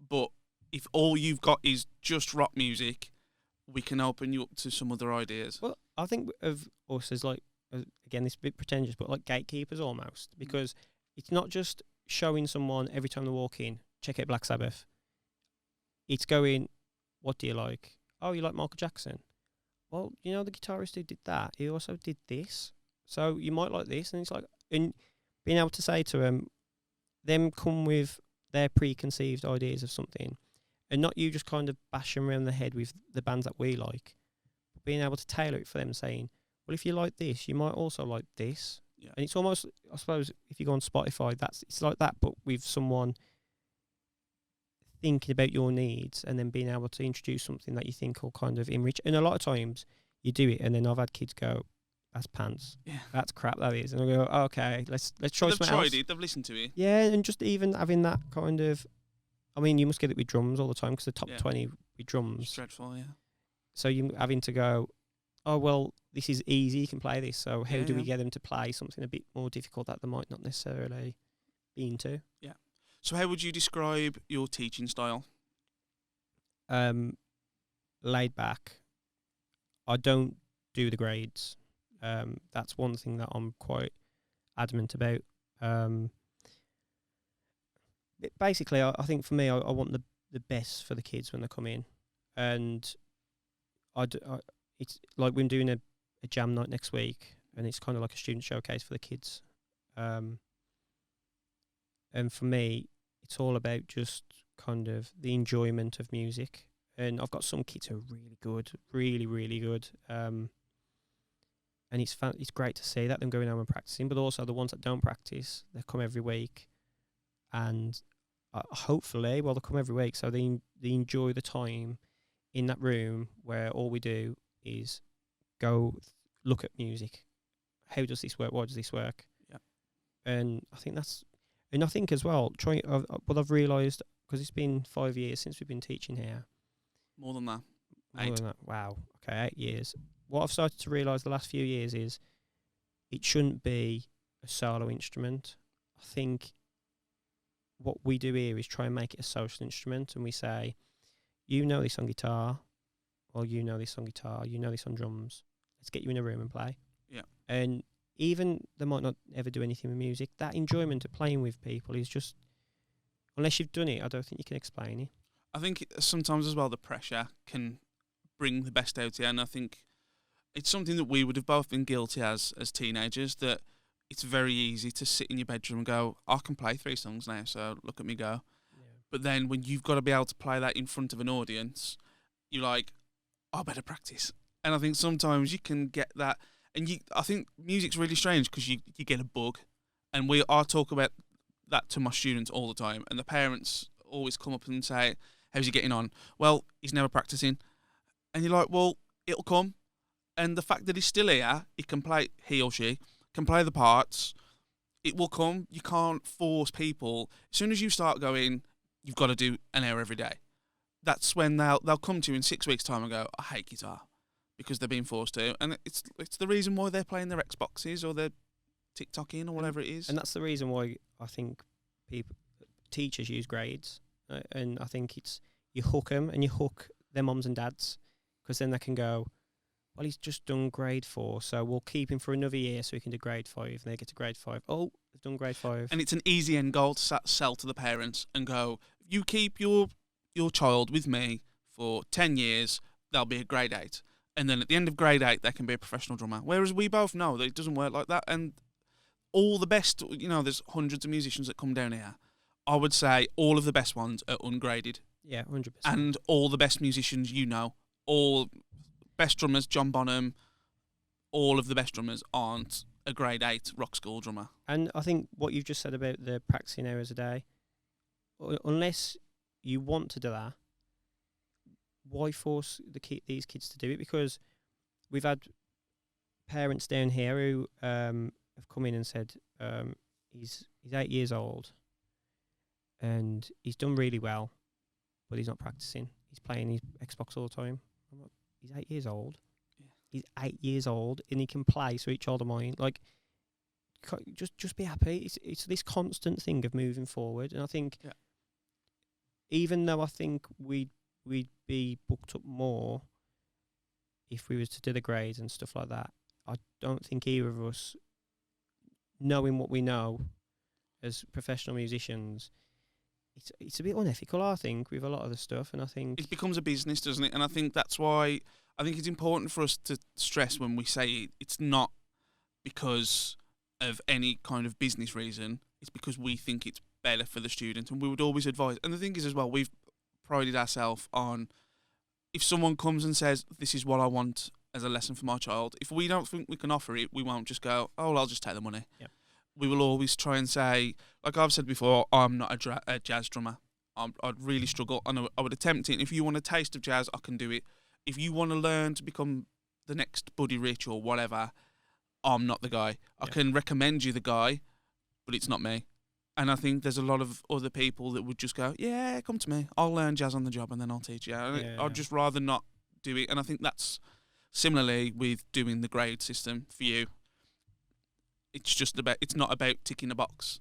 but if all you've got is just rock music, we can open you up to some other ideas. Well, I think of us as, like, again, this is a bit pretentious, but like gatekeepers almost, because it's not just showing someone every time they walk in, check out Black Sabbath. It's going, what do you like? Oh, you like Michael Jackson? Well, you know, the guitarist who did that, he also did this. So you might like this. And it's like, and being able to say to them come with their preconceived ideas of something, and not you just kind of bash them around the head with the bands that we like, but being able to tailor it for them, saying, well, if you like this, you might also like this. Yeah. And it's almost, I suppose, if you go on Spotify, it's like that, but with someone thinking about your needs and then being able to introduce something that you think will kind of enrich. And a lot of times you do it, and then I've had kids go, "That's pants. Yeah. That's crap. That is." And I go, oh, "Okay, let's try They've something tried else." it. They've listened to it. Yeah, and just even having that kind of, I mean, you must get it with drums all the time because the top 20 with It's drums. dreadful, yeah. So you having to go, oh well, this is easy. You can play this. So how do we Yeah. get them to play something a bit more difficult that they might not necessarily be into? So how would you describe your teaching style? Laid back. I don't do the grades. That's one thing that I'm quite adamant about. Basically, I think for me, I want the best for the kids when they come in, and it's like we're doing a jam night next week, and it's kind of like a student showcase for the kids. And for me, it's all about just kind of the enjoyment of music. And I've got some kids who are really good, really, really good. And it's great to see that, them going home and practicing, but also the ones that don't practice, they come every week. And hopefully, well, they come every week, so they enjoy the time in that room where all we do is go look at music. How does this work? Why does this work? Yeah. And I think and I think as well, what I've realised, because it's been 5 years since we've been teaching here. More than that. More 8. than that. Wow. Okay, 8 years. What I've started to realise the last few years is it shouldn't be a solo instrument. I think what we do here is try and make it a social instrument, and we say, you know this on guitar, or you know this on guitar, you know this on drums. Let's get you in a room and play. Yeah. And even they might not ever do anything with music, that enjoyment of playing with people is just, unless you've done it, I don't think you can explain it. I think sometimes as well the pressure can bring the best out of you, and I think it's something that we would have both been guilty as teenagers, that it's very easy to sit in your bedroom and go, I can play 3 songs now, so look at me go. Yeah. But then when you've got to be able to play that in front of an audience, you're like, I better practice. And I think sometimes you can get that, and I think music's really strange because you get a bug, and I talk about that to my students all the time, and the parents always come up and say, how's he getting on? Well, he's never practicing. And you're like, well, it'll come. And the fact that he's still here, he or she can play the parts, it will come. You can't force people. As soon as you start going, you've got to do an hour every day, that's when they'll come to you in 6 weeks' time and go, I hate guitar, because they're being forced to. And it's the reason why they're playing their Xboxes or their TikToking or whatever it is. And that's the reason why I think teachers use grades. And I think it's, you hook them and you hook their mums and dads, because then they can go, well, he's just done grade 4, so we'll keep him for another year so he can do grade 5. And they get to grade 5. Oh, they've done grade 5. And it's an easy end goal to sell to the parents and go, you keep your child with me for 10 years, they'll be a grade 8. And then at the end of grade 8, they can be a professional drummer. Whereas we both know that it doesn't work like that. And all the best, there's hundreds of musicians that come down here. I would say all of the best ones are ungraded. Yeah, 100%. And all the best musicians, all best drummers, John Bonham, all of the best drummers aren't a grade 8 rock school drummer. And I think what you've just said about the practicing hours a day, unless you want to do that, why force these kids to do it? Because we've had parents down here who have come in and said he's 8 years old and he's done really well, but he's not practicing. He's playing his Xbox all the time. I'm like, he's 8 years old. Yeah. He's 8 years old and he can play Sweet Child of Mine. Like, just be happy. It's this constant thing of moving forward. And I think, even though I think we'd be booked up more if we was to do the grades and stuff like that, I don't think either of us, knowing what we know as professional musicians, it's a bit unethical, I think, with a lot of the stuff. And I think it becomes a business, doesn't it? And I think that's why I think it's important for us to stress when we say it's not because of any kind of business reason. It's because we think it's better for the student, and we would always advise. And the thing is as well, we've prided ourselves on, if someone comes and says, this is what I want as a lesson for my child, if we don't think we can offer it, we won't just go, oh, well, I'll just take the money. Yep. We will always try and say, like I've said before, I'm not a jazz drummer. I'd really struggle. I would attempt it. If you want a taste of jazz, I can do it. If you want to learn to become the next Buddy Rich or whatever, I'm not the guy. I can recommend you the guy, but it's not me. And I think there's a lot of other people that would just go, yeah, come to me. I'll learn jazz on the job and then I'll teach you. I'd just rather not do it. And I think that's similarly with doing the grade system for you. It's not about ticking a box.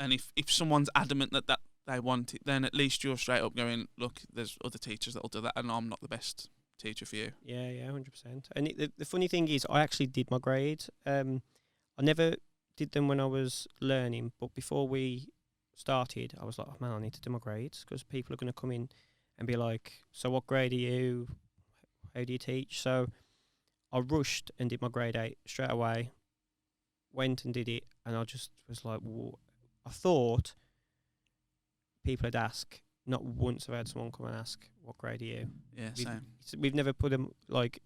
And if someone's adamant that they want it, then at least you're straight up going, look, there's other teachers that'll do that and I'm not the best teacher for you. Yeah, 100%. And the funny thing is, I actually did my grades. I never did them when I was learning, but before we started, I was like, oh man, I need to do my grades because people are going to come in and be like, so what grade are you? How do you teach? So I rushed and did my grade 8 straight away, went and did it, and I just was like, whoa. I thought people would ask. Not once have I had someone come and ask, what grade are you? Yeah, same. We've never put them, like,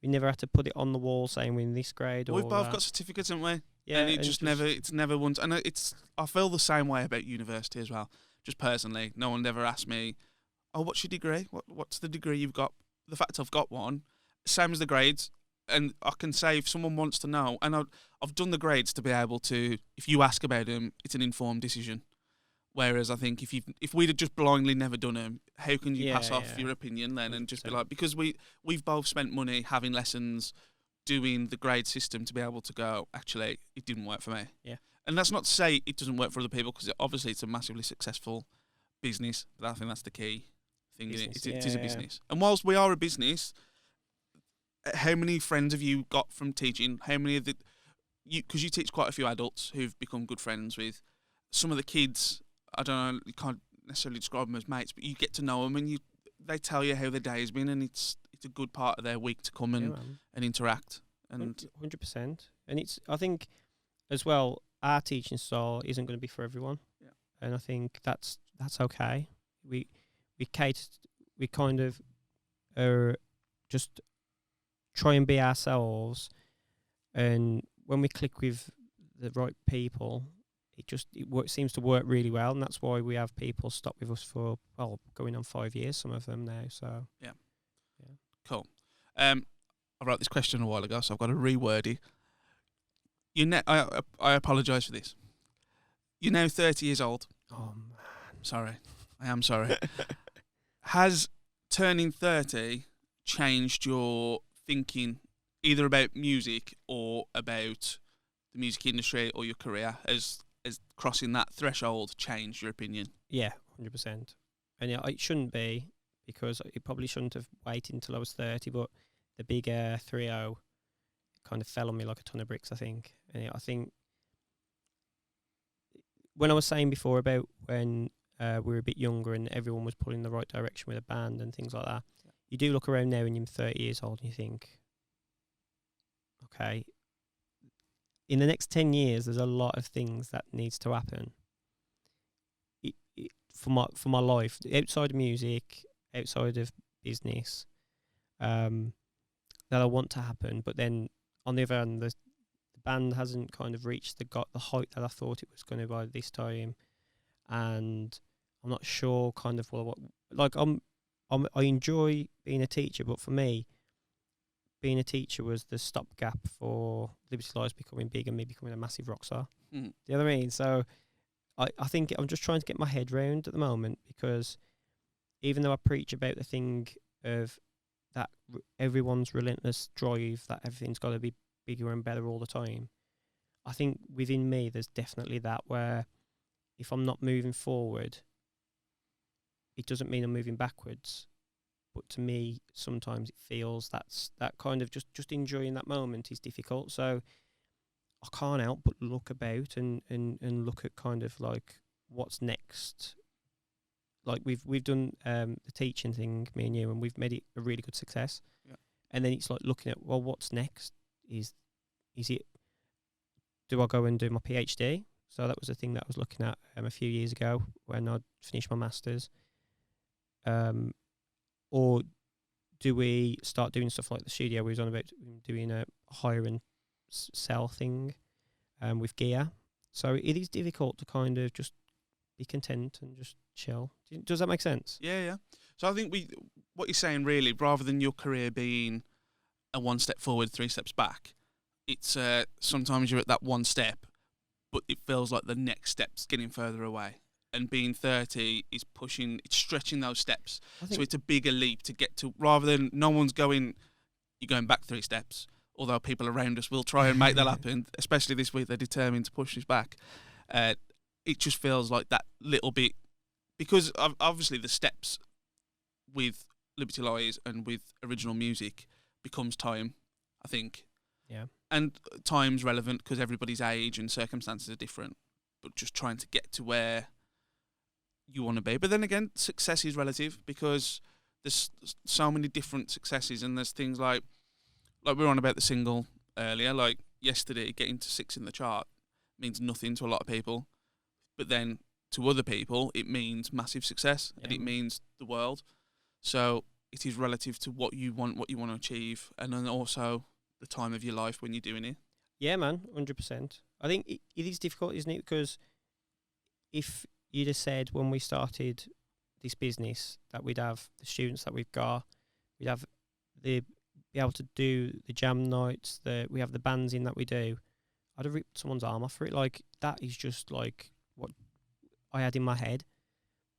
we never had to put it on the wall saying we're in this grade. We've both got certificates, haven't we? Yeah, and it's never once. And I feel the same way about university as well. Just personally, no one ever asked me, oh, what's your degree? What's the degree you've got? The fact I've got one, same as the grades. And I can say if someone wants to know, and I've done the grades to be able to, if you ask about them, it's an informed decision. Whereas I think if we'd have just blindly never done them, how can you pass off your opinion then and just be like, because we've both spent money having lessons, doing the grade system to be able to go, actually, it didn't work for me. Yeah. And that's not to say it doesn't work for other people, because obviously it's a massively successful business, but I think that's the key thing. It is a business. And whilst we are a business, how many friends have you got from teaching? How many of because you teach quite a few adults who've become good friends with some of the kids. I don't know, you can't necessarily describe them as mates, but you get to know them and they tell you how their day has been, and it's a good part of their week to come and interact. And 100%. And I think as well, our teaching style isn't going to be for everyone. Yeah. And I think that's okay. We kind of just try and be ourselves, and when we click with the right people, it seems to work really well, and that's why we have people stop with us for going on 5 years, some of them now. So yeah. Cool. I wrote this question a while ago, so I've got to reword it. I apologise for this. You're now 30 years old. Oh man, sorry, I am sorry. Has turning 30 changed your thinking, either about music or about the music industry or your career? Has crossing that threshold changed your opinion? Yeah, 100%. And it shouldn't be, because it probably shouldn't have waited until I was 30, but the big 3-0 kind of fell on me like a ton of bricks, I think. And I think when I was saying before about when we were a bit younger and everyone was pulling in the right direction with a band and things like that, you do look around now and you're 30 years old and you think, okay, in the next 10 years, there's a lot of things that needs to happen for my life, outside of music, outside of business, that I want to happen. But then, on the other hand, the band hasn't kind of reached the height that I thought it was going to by this time, and I'm not sure kind of what like I enjoy being a teacher, but for me, being a teacher was the stopgap for Liberty Lives becoming big and me becoming a massive rock star. Do you know what I mean? So I think I'm just trying to get my head round at the moment, because even though I preach about the thing of that everyone's relentless drive, that everything's got to be bigger and better all the time, I think within me there's definitely that, where if I'm not moving forward, it doesn't mean I'm moving backwards. But to me, sometimes it feels that kind of just enjoying that moment is difficult. So I can't help but look about and look at kind of like what's next. Like we've done the teaching thing, me and you, and we've made it a really good success. Yeah. And then it's like looking at, well, what's next? Is it, do I go and do my PhD? So that was the thing that I was looking at a few years ago when I'd finished my master's. Or do we start doing stuff like the studio we was on about, doing a hire and sell thing with gear? So it is difficult to kind of just be content and just chill. Does that make sense? Yeah. So I think what you're saying really, rather than your career being a 1 step forward, 3 steps back, it's sometimes you're at that 1 step, but it feels like the next step's getting further away. And being 30 is it's stretching those steps. So it's a bigger leap to get to, rather than you're going back 3 steps. Although people around us will try and make that happen, especially this week, they're determined to push us back. It just feels like that little bit, because obviously the steps with Liberty Lies and with original music becomes time, I think. Yeah. And time's relevant because everybody's age and circumstances are different, but just trying to get to where you want to be. But then again, success is relative because there's so many different successes, and there's things like we were on about the single earlier, like yesterday getting to 6 in the chart means nothing to a lot of people, but then to other people it means massive success, and it means the world. So it is relative to what you want to achieve, and then also the time of your life when you're doing it. Yeah, man, 100%. I think it is difficult, isn't it? Because if you'd have said when we started this business that we'd have the students that we've got, we'd have be able to do the jam nights, we have the bands in that we do, I'd have ripped someone's arm off for it. Like, that is just like what I had in my head.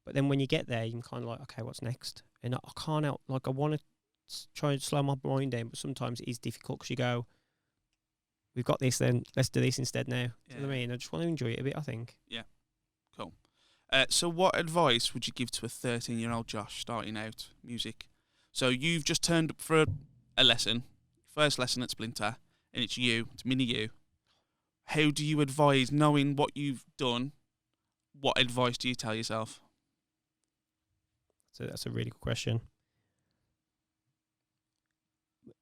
But then when you get there, you're kind of like, okay, what's next? And I can't help, like, I want to try and slow my mind down, but sometimes it is difficult because you go, we've got this, then let's do this instead now. Do you know what I mean? I just want to enjoy it a bit, I think. Yeah, cool. So what advice would you give to a 13-year-old Josh starting out music? So you've just turned up for a lesson, first lesson at Splinter, and it's mini you. How do you advise, knowing what you've done, what advice do you tell yourself? So that's a really good question.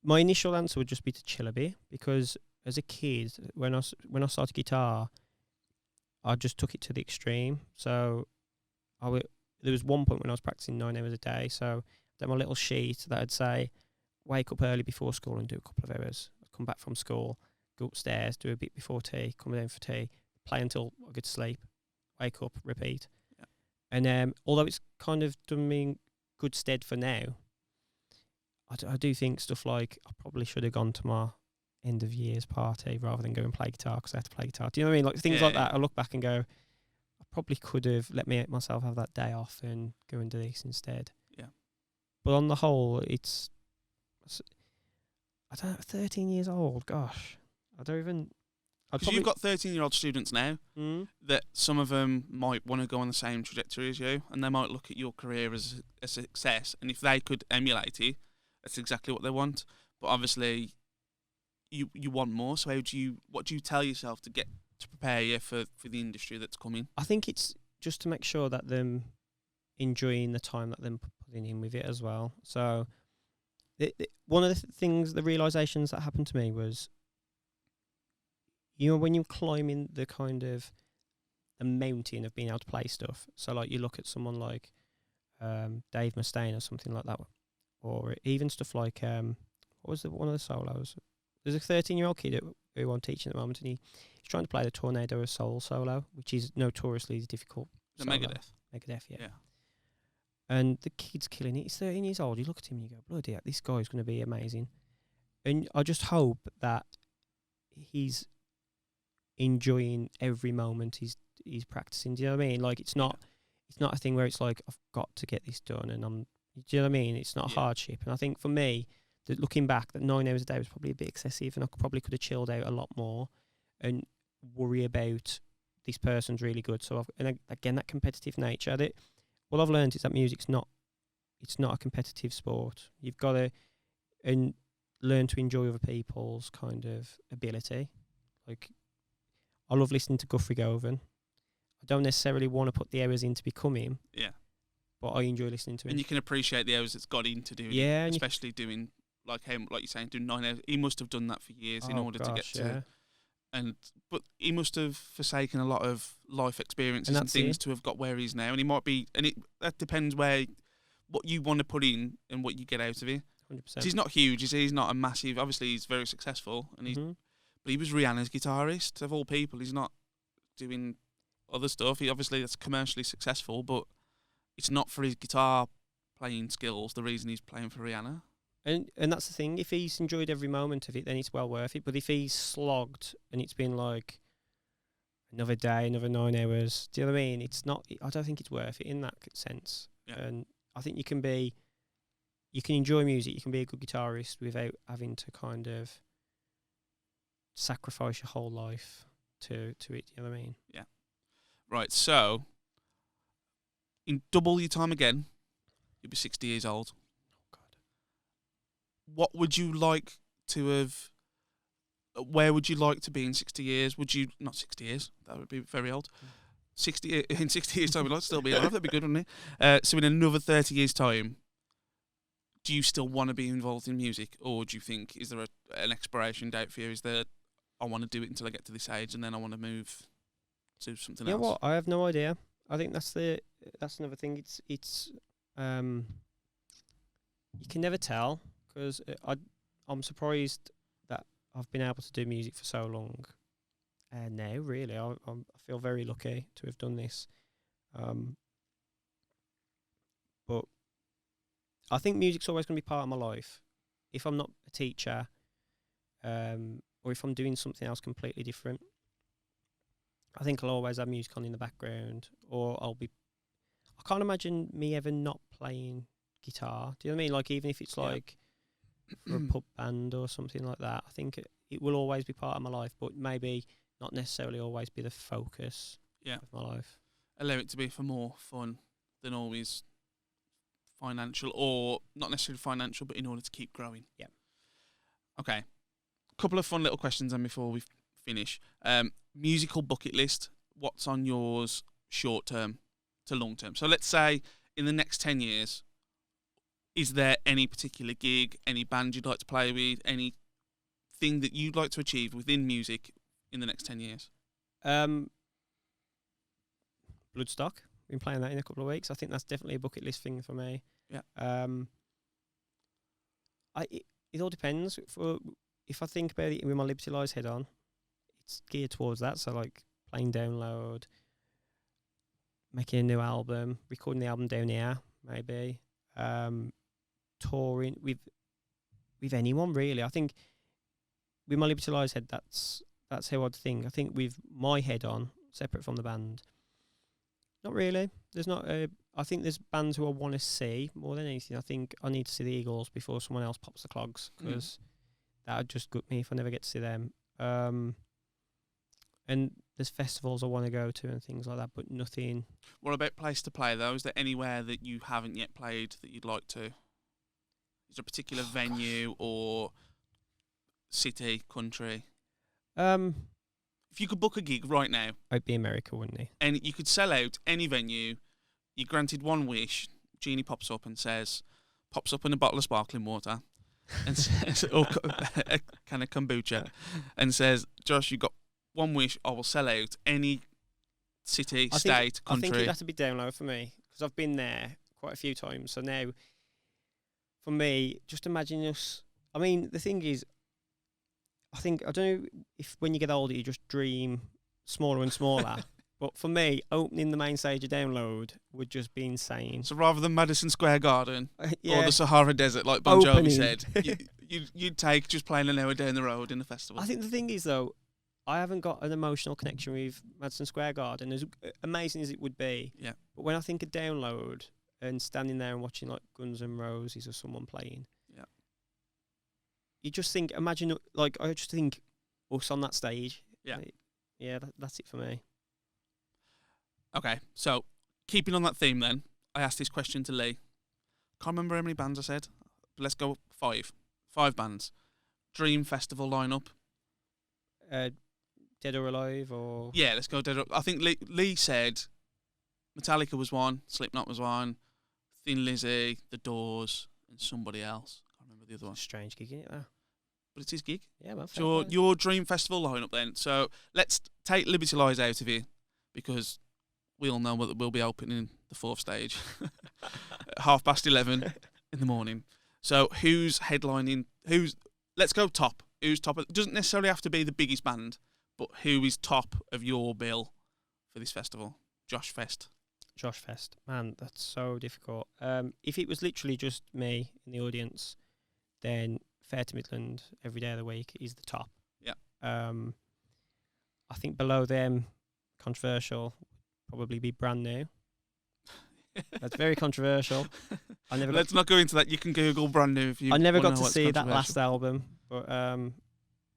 My initial answer would just be to chill a bit, because as a kid, when I started guitar, I just took it to the extreme. So there was one point when I was practicing 9 hours a day. So I had my little sheet that I'd say, wake up early before school and do a couple of hours. I'd come back from school, go upstairs, do a bit before tea, come down for tea, play until I go to sleep, wake up, repeat. Yeah. And although it's kind of done me in good stead for now, I do think stuff like I probably should have gone to my end of year's party rather than go and play guitar because I had to play guitar. Do you know what I mean? Like things like that. I look back and go, I probably could have let myself have that day off and go and do this instead. Yeah. But on the whole, I don't know, 13 years old. Gosh, I don't even. Because you've got 13-year-old students now that some of them might want to go on the same trajectory as you, and they might look at your career as a success. And if they could emulate it, that's exactly what they want. But obviously, you want more. So what do you tell yourself to prepare you for the industry that's coming? I think it's just to make sure that them enjoying the time that them putting in with it as well. So one of the realizations that happened to me was, when you're climbing the kind of the mountain of being able to play stuff. So like you look at someone like Dave Mustaine or something like that, or even stuff like what was one of the solos? There's a 13-year-old kid who I'm teaching at the moment, and he's trying to play the Tornado of Soul solo, which is notoriously difficult. The Megadeth. Megadeth, yeah. And the kid's killing it. He's 13 years old. You look at him and you go, bloody hell, this guy's going to be amazing. And I just hope that he's enjoying every moment he's practicing. Do you know what I mean? Like it's not a thing where it's like I've got to get this done, and do you know what I mean? It's not a hardship. And I think for me, looking back, that 9 hours a day was probably a bit excessive, and I probably could have chilled out a lot more and worry about this person's really good. So again, that competitive nature. What I've learned is that music's not a competitive sport. You've got to and learn to enjoy other people's kind of ability. Like, I love listening to Guthrie Govan. I don't necessarily want to put the hours in to become him. Yeah. But I enjoy listening to him. And you can appreciate the hours it's got into doing it, especially doing, like him, like you're saying, doing 9 hours. He must have done that for years in order to get to... But he must have forsaken a lot of life experiences and things to have got where he is now. And he might be... And that depends what you want to put in and what you get out of it. 100%. He's not huge, he's not a massive... Obviously, he's very successful, and but he was Rihanna's guitarist, of all people. He's not doing other stuff. He obviously that's commercially successful, but it's not for his guitar playing skills. The reason he's playing for Rihanna. And that's the thing. If he's enjoyed every moment of it, then it's well worth it. But if he's slogged and it's been like another day, another 9 hours, do you know what I mean? It's not. I don't think it's worth it in that sense. Yeah. And I think you can enjoy music. You can be a good guitarist without having to kind of sacrifice your whole life to it. Do you know what I mean? Yeah. Right. So, in double your time again, you'll be 60 years old. What would you like to have? Where would you like to be in 60 years? Would you not 60 years? That would be very old. 60 in 60 years time, we'd like to still be alive. That'd be good, wouldn't it? So in another 30 years time, do you still want to be involved in music, or do you think is there an expiration date for you? Is there I want to do it until I get to this age, and then I want to move to something else? You know what? I have no idea. I think that's another thing. It's you can never tell. Because I'm surprised that I've been able to do music for so long. And now, really, I feel very lucky to have done this. But I think music's always going to be part of my life. If I'm not a teacher, or if I'm doing something else completely different, I think I'll always have music on in the background. Or I can't imagine me ever not playing guitar. Do you know what I mean? Like, even if it's like for a pub band or something like that, I think it will always be part of my life, but maybe not necessarily always be the focus of my life. Allow it to be for more fun than always financial, or not necessarily financial, but in order to keep growing. Yeah. Okay. A couple of fun little questions then before we finish. Musical bucket list. What's on yours short term to long term? So let's say in the next 10 years, is there any particular gig, any band you'd like to play with, anything that you'd like to achieve within music in the next 10 years? Bloodstock. Been playing that in a couple of weeks. I think that's definitely a bucket list thing for me. Yeah. It all depends. If I think about it with my Liberty Lies head on, it's geared towards that. So like playing download, making a new album, recording the album down here, maybe. Touring with anyone really. I think with my Liberty Lies head, that's how I'd think. I think with my head on, separate from the band, not really. There's not. I think there's bands who I want to see more than anything. I think I need to see the Eagles before someone else pops the clogs, because that would just gut me if I never get to see them. And there's festivals I want to go to and things like that, but nothing. What about place to play though? Is there anywhere that you haven't yet played that you'd like to? Is there a particular venue or city, country? If you could book a gig right now, It'd be America, wouldn't it? and you could sell out any venue, you're granted one wish. Genie pops up in a bottle of sparkling water, and says, or a can of kombucha, and says, "Josh, you got one wish. I will sell out any city, state, country." I think it'd have to be Download for me, because I've been there quite a few times. So now, for me, just imagine us. I mean, the thing is, I don't know if when you get older you just dream smaller and smaller. But for me, opening the main stage of Download would just be insane. So rather than Madison Square Garden or Yeah, the Sahara Desert, like Bon Jovi Opening. said, you'd take just playing an hour down the road in a festival. I think the thing is though, I haven't got an emotional connection with Madison Square Garden, as amazing as it would be. Yeah. But when I think of Download and standing there and watching like Guns N' Roses or someone playing, you just think, imagine, like, I just think us on that stage. Yeah. That's it for me. Okay, so keeping on that theme then, I asked this question to Lee. Can't remember how many bands I said. But let's go 5. 5 bands. Dream festival lineup. Dead or Alive, or... Yeah, let's go Dead or... I think Lee said Metallica was one, Slipknot was one, Thin Lizzy, The Doors, and somebody else. Can't remember the other one. Strange gig, isn't it, though? But it's his gig. Yeah, man. So your dream festival lineup then. So let's take Liberty Lies out of here, because we all know that we'll be opening the 4th stage at 11:30 in the morning. So who's headlining? Let's go top. Who's top? It doesn't necessarily have to be the biggest band, but who is top of your bill for this festival? Josh Fest. Josh Fest. Man, that's so difficult. If it was literally just me in the audience, then Fair to Midland every day of the week is the top. Yeah. I think below them, controversial, probably be Brand New. That's very controversial. Let's not go into that. You can Google Brand New if you. I never wanna got know to what's see that last controversial. album, but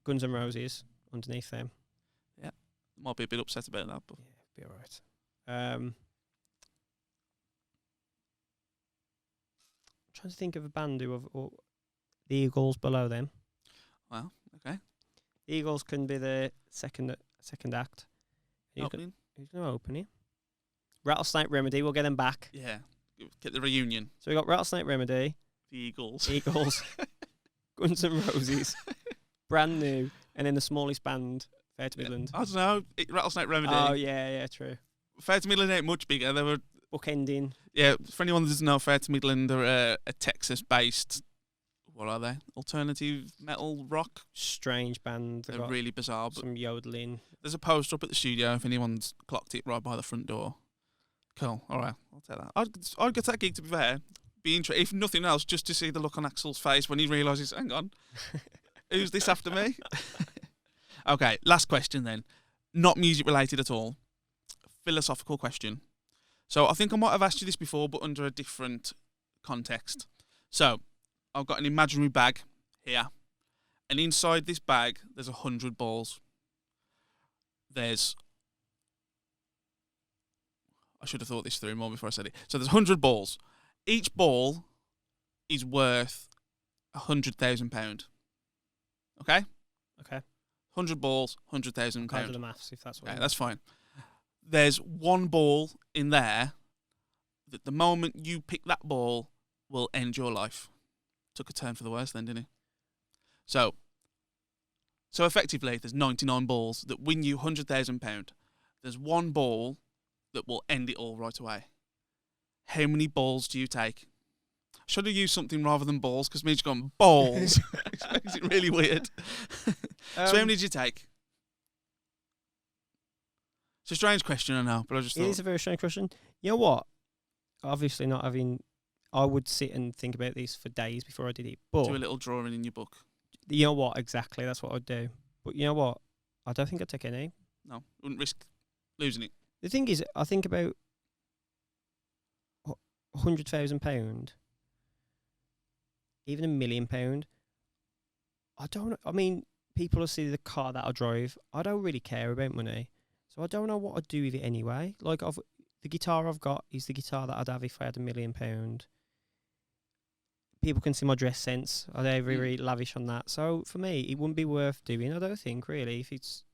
Guns N' Roses underneath them. Might be a bit upset about that, but Yeah, be alright. Trying to think of a band who have the Eagles below them. well, okay. The Eagles can be the second act. Who's Opening. going to open it? Rattlesnake Remedy. We'll get them back. Yeah, get the reunion. So we got Rattlesnake Remedy, The Eagles. Eagles, Guns N' Roses, Brand New, and then the smallest band, Fair to Midland. I don't know. Rattlesnake Remedy. Oh yeah, true. Fair to Midland ain't much bigger. They were. Bookending. Yeah, for anyone that doesn't know, Fair to Midland are a Texas-based. What are they? Alternative metal rock. Strange band. They're really bizarre. But Some yodeling. there's a poster up at the studio if anyone's clocked it right by the front door. Cool. All right, I'll take that. I'd go to that gig, to be fair. Be interested, if nothing else, just to see the look on Axel's face when he realises, hang on, who's this after me? Okay, last question then. Not music related at all. Philosophical question. So I think I might have asked you this before, but under a different context. So I've got an imaginary bag here, and inside this bag there's 100 balls. I should have thought this through more before I said it. So there's 100 balls. Each ball is worth £100,000. Okay? Okay. 100 balls, £100,000. Can't do the maths if that's what. Okay, that's fine. There's one ball in there that the moment you pick that ball will end your life. Took a turn for the worse then, didn't it? So effectively, there's 99 balls that win you £100,000. There's one ball that will end it all right away. How many balls do you take? Should have used something rather than balls, because me just gone balls. It makes it really weird. So how many did you take? It's a strange question, I know, but I just thought. It is a very strange question. You know what? Obviously not having... I would sit and think about this for days before I did it. But Do a little drawing in your book. you know what? Exactly. That's what I'd do. But you know what? I don't think I'd take any. No, wouldn't risk losing it. The thing is, I think about £100,000, even £1 million. I don't know. I mean, people will see the car that I drive. I don't really care about money. So I don't know what I'd do with it anyway. Like, the guitar I've got is the guitar that I'd have if I had £1 million. People can see my dress sense. I'm very lavish on that. So for me, it wouldn't be worth doing, I don't think, really. If it's...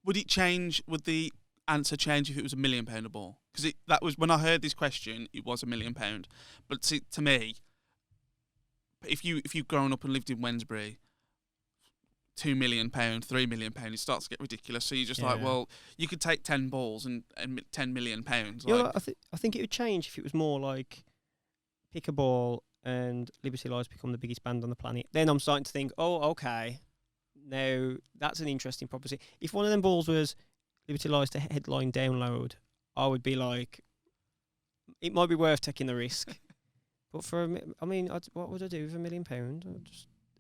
Would it change? Would the answer change if it was £1 million a ball? Because that was when I heard this question, it was £1 million. But to me, if you've grown up and lived in Wednesbury, £2 million, £3 million, it starts to get ridiculous. So you're just like, well, you could take 10 balls and £10 million. Like, I think it would change if it was more like pick a ball and Liberty Lies become the biggest band on the planet. Then I'm starting to think, oh, okay, now that's an interesting proposition. If one of them balls was Liberty Lies to headline Download, I would be like, it might be worth taking the risk. But what would I do with £1 million?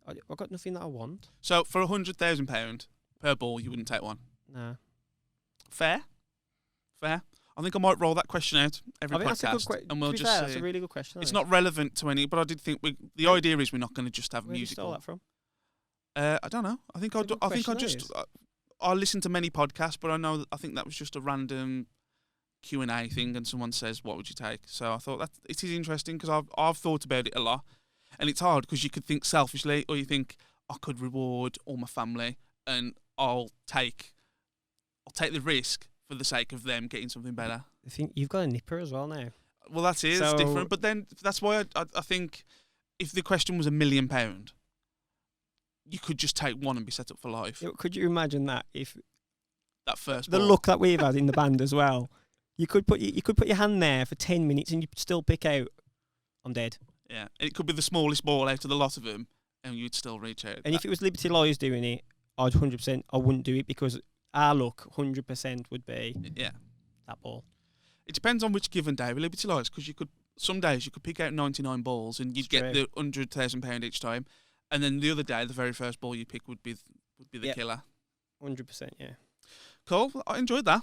I've got nothing that I want. So for £100,000 per ball, you wouldn't take one? Nah. Fair. I think I might roll that question out every podcast, that's a good and we'll just fair, see. that's a really good question. It's not relevant to any, but I did think the idea is we're not going to just have Where did you music. stole that from? I don't know. I think I listen to many podcasts, but I think that was just a random Q&A thing, and someone says, "What would you take?" So I thought that it is interesting because I've thought about it a lot, and it's hard because you could think selfishly, or you think I could reward all my family, and I'll take the risk for the sake of them getting something better. I think you've got a nipper as well now. Well, it's different, but then that's why I think if the question was £1 million, you could just take one and be set up for life. Could you imagine that if that first the ball. luck that we've had in the band as well? You could put your hand there for 10 minutes and you'd still pick out, I'm dead. Yeah, it could be the smallest ball out of the lot of them, and you'd still reach out. And if it was Liberty Lies doing it, I'd 100%. I wouldn't do it because our luck 100% would be. Yeah. that ball. It depends on which given day with Liberty Lights, because some days you could pick out 99 balls and you'd get the £100,000 each time, and then the other day the very first ball you pick would be the killer. 100%, yeah. Cool. I enjoyed that.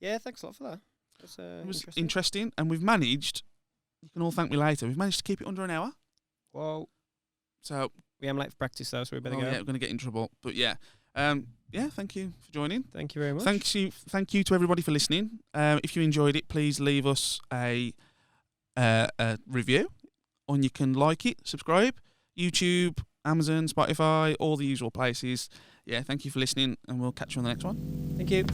Yeah, thanks a lot for that. It was interesting, and we've managed. You can all thank me later. We've managed to keep it under an hour. Whoa. So we am late for practice though, so we better go. Yeah, we're going to get in trouble. But yeah, thank you for joining. Thank you very much. Thank you to everybody for listening. If you enjoyed it, please leave us a review, and you can like it, subscribe, YouTube, Amazon, Spotify, all the usual places. Yeah, thank you for listening, and we'll catch you on the next one. Thank you.